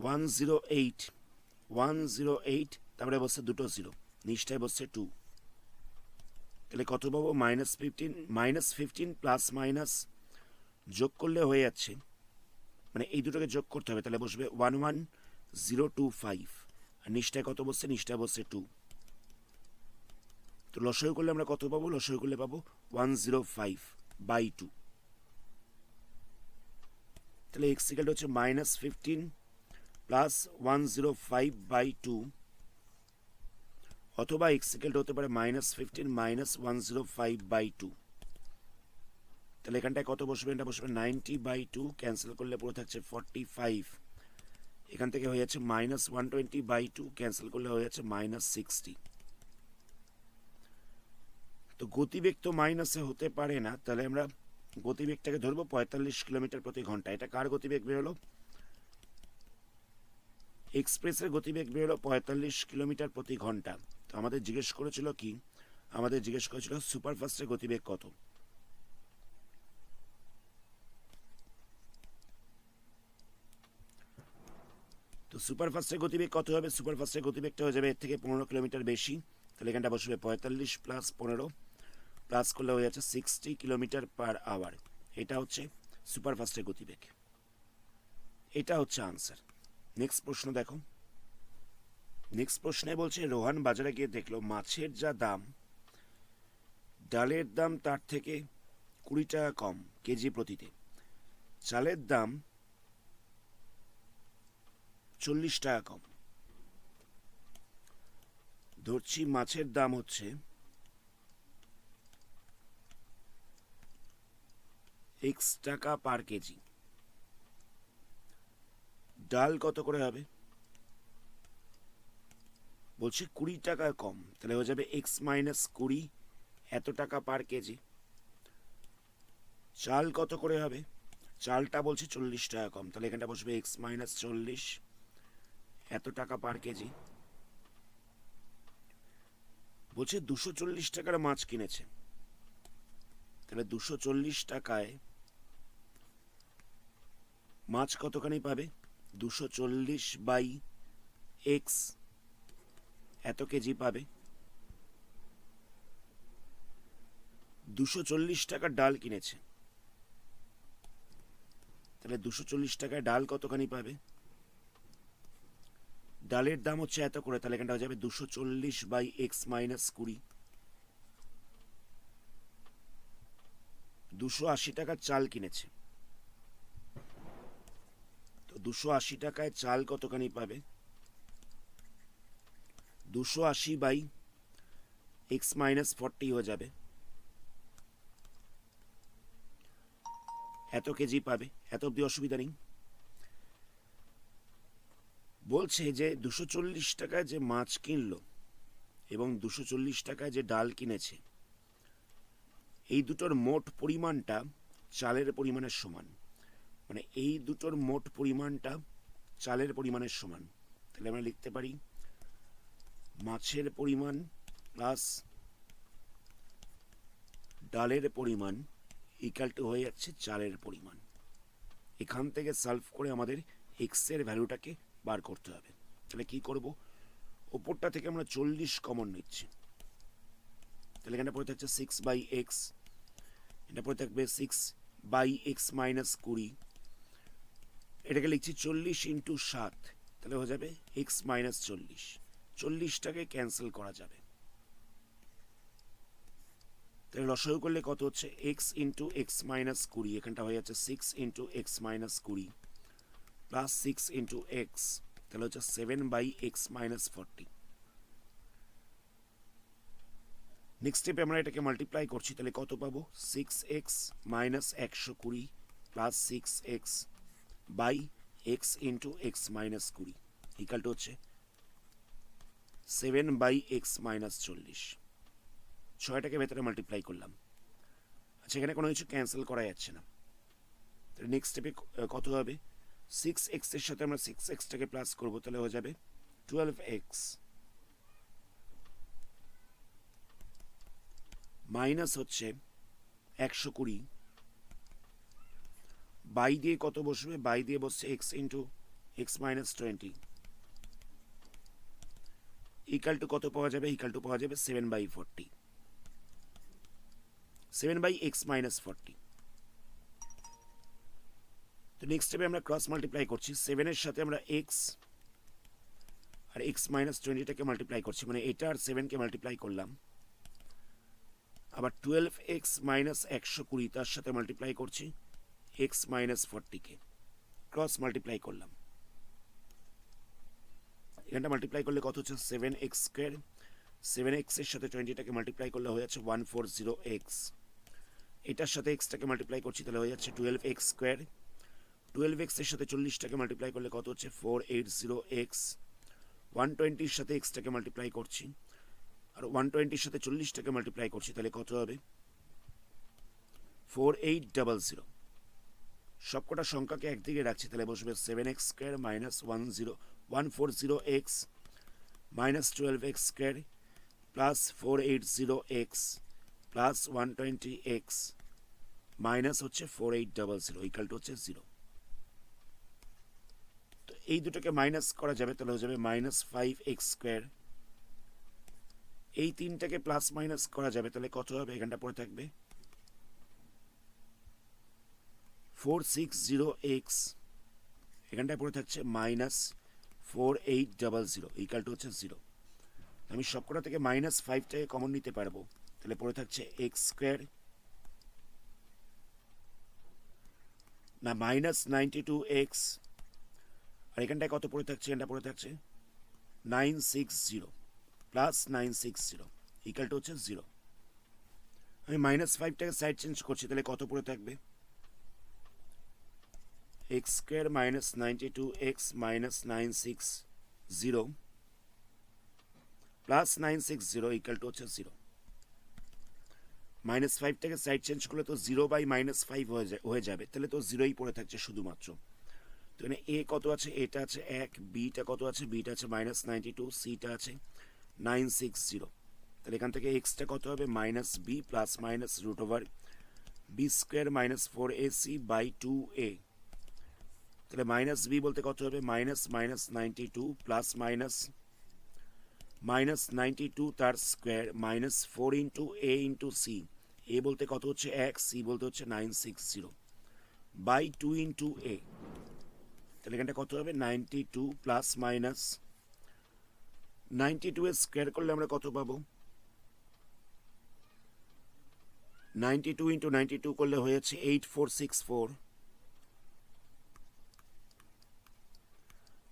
108, 108, তারপরে বসছে দুটো জিরো, নিচটায় বসছে 2, তাহলে কত পাবো? -15 প্লাস মাইনাস যোগ করলে হয়ে যাচ্ছে, মানে এই দুটোকে যোগ করতে হবে, তাহলে বসবে 11025, আর নিচটায় কত বসছে? নিচটায় বসছে 2। তো লসাগু করলে আমরা কত পাবো? লসাগু করলে পাবো 105/2। তাহলে x ইকুয়াল হচ্ছে -15 প্লাস 105/2, অথবা x ইকুয়াল হতে পারে -15 মাইনাস 105/2। তাহলে এখানটায় কত বসবে? এটা বসবে 90/2, ক্যান্সেল করলে পুরো থাকছে 45, এখান থেকে হয়ে যাচ্ছে -120/2, ক্যান্সেল করলে হয়ে যাচ্ছে -60। তো গতিবেগ তো মাইনাসে হতে পারে না, তাহলে আমরা গতিবেগটাকে ধরবো 45 কিলোমিটার প্রতি ঘন্টা। এটা কার গতিবেগ বেরোলো? এক্সপ্রেসের গতিবেগ বেরোলো 45 কিলোমিটার প্রতি ঘন্টা। তো আমাদের জিজ্ঞেস করেছিল কি? আমাদের জিজ্ঞেস করেছিল সুপারফাস্টের গতিবেগ কত। তো সুপারফাস্টের গতিবেগ কত হবে? সুপারফাস্টের গতিবেগটা হয়ে যাবে এর থেকে 15 কিলোমিটার বেশি, তাহলে এখানটা বসবে 45 প্লাস 15, প্লাস করলে হয়ে যাচ্ছে 60 কিলোমিটার পার আওয়ার। এটা হচ্ছে সুপারফাস্টের গতিবেগ, এটা হচ্ছে আনসার। নেক্সট প্রশ্ন দেখো। নেক্সট প্রশ্নে বলছে রোহান বাজারে গিয়ে দেখলো মাছের যা দাম, ডালের দাম তার থেকে 20 টাকা কম কেজি প্রতিতে, চালের দাম 40 টাকা কম। ধরছি মাছের দাম হচ্ছে x টাকা পার কেজি, ডাল কত করে হবে? বলছে 20 টাকা কম, তাহলে হয়ে যাবে x মাইনাস 20 এত টাকা পার কেজি। চাল কত করে হবে? চালটা বলছে 40 টাকা কম, তাহলে এখানটা বসবে x মাইনাস 40 এত টাকা পার কেজি। বলছে 240 টাকার মাছ কিনেছে, তাহলে 240 টাকায় মাছ কতখানি পাবে? 240/x এত কেজি পাবে। 240 টাকার ডাল কিনেছে, তাহলে 240 টাকায় ডাল কতখানি পাবে? ডালের দাম হচ্ছে এত করে, তাহলে এখানটা হয়ে যাবে 240/x মাইনাস 20। 280 টাকার চাল কিনেছে, তো 280 টাকায় চাল কতখানি পাবে? 280/x মাইনাস 40 হয়ে যাবে, এত কেজি পাবে। এত অব্দি অসুবিধা নেই। বলছে যে 240 টাকায় যে মাছ কিনলো এবং 240 টাকায় যে ডাল কিনেছে, এই দুটোর মোট পরিমাণটা চালের পরিমাণের সমান, মানে এই দুটোর মোট পরিমাণটা চালের পরিমাণের সমান। তাহলে আমরা লিখতে পারি মাছের পরিমাণ প্লাস ডালের পরিমাণ ইকুয়াল টু হয়ে যাচ্ছে চালের পরিমাণ। এখান থেকে সলভ করে আমাদের এক্স এর ভ্যালুটাকে বার করতে হবে। তাহলে কি করব? ওপরটা থেকে আমরা 40 কমন নিচ্ছি, তাহলে এখানে পড়ে থাকছে 6/x, এটা পড়ে থাকবে 6/x মাইনাস 20, এটাকে লিখছি 40 ইন্টু 7, তাহলে হয়ে যাবে x মাইনাস 40। 40টাকে ক্যান্সেল করা যাবে, তাহলে লসাগু করলে কত হচ্ছে? x ইন্টু x মাইনাস 20, এখানটা হয়ে যাচ্ছে 6 into x minus 20 plus 6 into x, তাহলে হচ্ছে 7/x মাইনাস 40। নেক্সট স্টেপে আমরা এটাকে মাল্টিপ্লাই করছি, তাহলে কত পাবো? 6x minus 120 plus 6x by x into x minus 20 equal to হচ্ছে 7/x মাইনাস 40। 6টাকে ভেতরে মাল্টিপ্লাই করলাম। আচ্ছা, এখানে কোনো কিছু ক্যান্সেল করা যাচ্ছে না, তাহলে নেক্সট স্টেপে কত হবে? 6x এর সাথে আমরা 6xটাকে প্লাস করবো, তাহলে হয়ে যাবে 12x মাইনাস হচ্ছে 120 বাই দিয়ে কত বসবে, বাই দিয়ে বসছে x into x minus 20 equal to কত পাওয়া যাবে, ইকাল টু পাওয়া যাবে 7/40, 7/x মাইনাস 40। তো নেক্সট স্টেপে আমরা ক্রস মাল্টিপ্লাই করছি, 7 সাথে আমরা এক্স আর এক্স মাইনাস 20টাকে মাল্টিপ্লাই করছি, মানে এটা আর 7কে মাল্টিপ্লাই করলাম। আবার 12x মাইনাস 120 তার সাথে মাল্টিপ্লাই করছি এক্স মাইনাস 40কে, ক্রস মাল্টিপ্লাই করলাম। এখানটা মাল্টিপ্লাই করলে কত হচ্ছে 7x স্কোয়ার, 7x এর সাথে 20টাকে মাল্টিপ্লাই করলে হয়ে যাচ্ছে 140x, এটার সাথে এক্সটাকে মাল্টিপ্লাই করছি তাহলে হয়ে যাচ্ছে 12x স্কোয়ার, 12x এর সাথে 40টাকে মাল্টিপ্লাই করলে কত হচ্ছে 480x, 120 সাথে এক্সটাকে মাল্টিপ্লাই করছি আর 120 সাথে 40টাকে মাল্টিপ্লাই করছি তাহলে কত হবে 4800। সবকটা সংখ্যাকে একদিকে রাখছি তাহলে বসবে 7x square minus 140x minus 12x square plus 480x plus 120x minus হচ্ছে 4800 ইকাল টু হচ্ছে 0। তো এই দুটোকে মাইনাস করা যাবে তাহলে হয়ে যাবে মাইনাস 5x স্কোয়ার, এই তিনটাকে প্লাস মাইনাস করা যাবে তাহলে কত হবে, এখানটা পড়ে থাকবে 460x, এখানটায় পড়ে থাকছে মাইনাস 4800 ইকাল টু হচ্ছে 0। আমি সবকটা থেকে মাইনাস 5টাকে কমন নিতে পারবো তাহলে পড়ে থাকছে এক্স স্কোয়ার না মাইনাস 92x, আর এখানটায় কত পড়ে থাকছে, এখানটা পড়ে থাকছে 960 প্লাস 960 ইকাল টু হচ্ছে 0। আমি মাইনাস 5টাকে সাইড চেঞ্জ করছি তাহলে কত পড়ে থাকবে x square minus 92x minus 960 plus 960 equal to হচ্ছে 0। মাইনাস 5টাকে সাইড চেঞ্জ করলে তো 0/-5 হয়ে যাবে, তাহলে তো 0ই পড়ে থাকছে শুধুমাত্র। তো এখানে এ কত আছে, এটা আছে 1, বিটা কত আছে, বিটা আছে মাইনাস 92, সিটা আছে 960, তাহলে এখান থেকে এক্সটা কত হবে minus B plus minus root over B square minus 4ac/2a, তাহলে মাইনাস বি বলতে কত হবে minus minus 92 plus minus minus 92 তার square minus 4 into a into c, a বলতে কত হচ্ছে 1, সি বলতে হচ্ছে 960/2 ইন্টু এ, তাহলে এখানটা কত হবে 92 প্লাস মাইনাস 92 এর স্কোয়ার করলে আমরা কত পাবো 92 ইন্টু 92 করলে হয়েছে 8464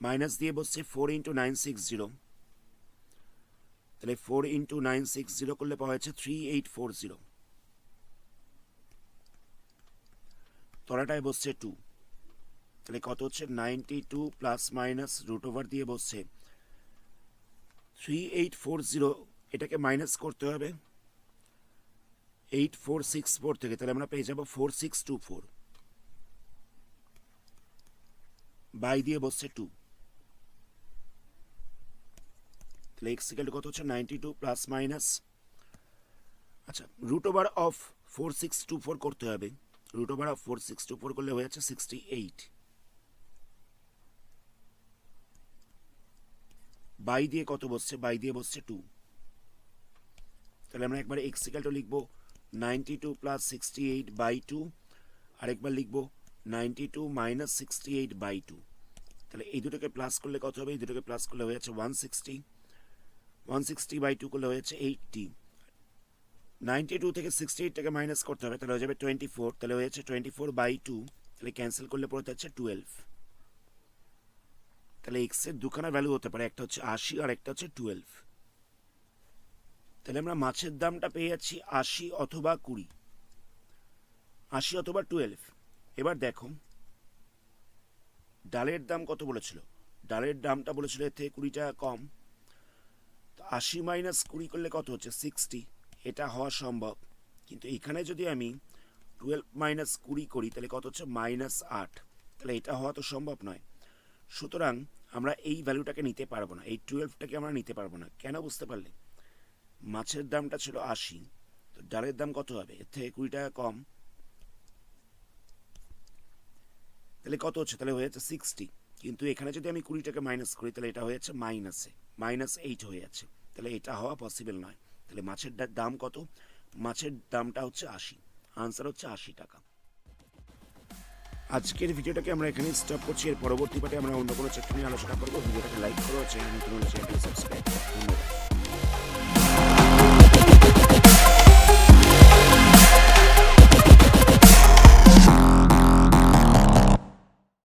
মাইনাস দিয়ে বসছে 4 ইন্টু 960, তাহলে 4 ইন্টু 960 করলে পাওয়া যাচ্ছে 3840, তলাটায় বসছে 2, তাহলে কত হচ্ছে 92 প্লাস মাইনাস রুট ওভার দিয়ে বসছে 3840, এটাকে মাইনাস করতে হবে 8464 থেকে, তাহলে আমরা পেয়ে যাব 4624 বাই দিয়ে বসছে 2, তাহলে এক্স ইকুয়াল টু কত হচ্ছে 92 প্লাস মাইনাস, আচ্ছা রুট ওভার অফ 4624 করতে হবে, রুট ওভার অফ 4624 করলে হয়ে যাচ্ছে 68 বাই দিয়ে কত বসছে, বাই দিয়ে বসছে 2, তাহলে আমরা একবার এক্স ইকুয়াল টু লিখবো 92 প্লাস 68/2, আরেকবার লিখবো 92 মাইনাস 68/2, তাহলে এই দুটোকে প্লাস করলে কত হবে, এই দুটোকে প্লাস করলে হয়ে যাচ্ছে 160, 160/2 করলে হয়ে যাচ্ছে 80, 92 থেকে 68টাকে মাইনাস করতে হবে তাহলে হয়ে যাবে 24, তাহলে হয়ে যাচ্ছে 24/2, তাহলে ক্যান্সেল করলে পড়ে যাচ্ছে 12, তাহলে এক্স এর দুখানা ভ্যালু হতে পারে, একটা হচ্ছে 80 আর একটা হচ্ছে 12, তাহলে আমরা মাছের দামটা পেয়ে যাচ্ছি 80 অথবা 20, 80 অথবা 12। এবার দেখো ডালের দাম কত বলেছিল, ডালের দামটা বলেছিল এর থেকে 20 টাকা কম, তো 80 মাইনাস 20 করলে কত হচ্ছে 60, এটা হওয়া সম্ভব, কিন্তু এখানে যদি আমি 12 মাইনাস 20 করি তাহলে কত হচ্ছে -8, তাহলে এটা হওয়া তো সম্ভব নয়, সুতরাং আমরা এই ভ্যালুটাকে নিতে পারবো না, এই 12টাকে আমরা নিতে পারবো না। কেন বুঝতে পারলে, মাছের দামটা ছিল 80, তো ডালের দাম কত হবে? এর থেকে 20 টাকা কম, তাহলে কত হচ্ছে? তাহলে হয়ে যাচ্ছে 60। কিন্তু এখানে যদি আমি 20 টাকা মাইনাস করি তাহলে এটা হয়ে যাচ্ছে -8 হয়ে যাচ্ছে। তাহলে এটা হওয়া পসিবল নয়। তাহলে মাছের দাম কত? মাছের দামটা হচ্ছে 80। আনসার হচ্ছে 80 টাকা। আজকের ভিডিওটাকে আমরা এখানে স্টপ করছি। এর পরবর্তী পার্টে আমরা অন্য কোনো চ্যাপ্টার নিয়ে আলোচনা করবো। ভিডিওটাকে লাইক করো, চ্যানেল নতুন হলে চ্যানেলটি সাবস্ক্রাইব করো। ধন্যবাদ।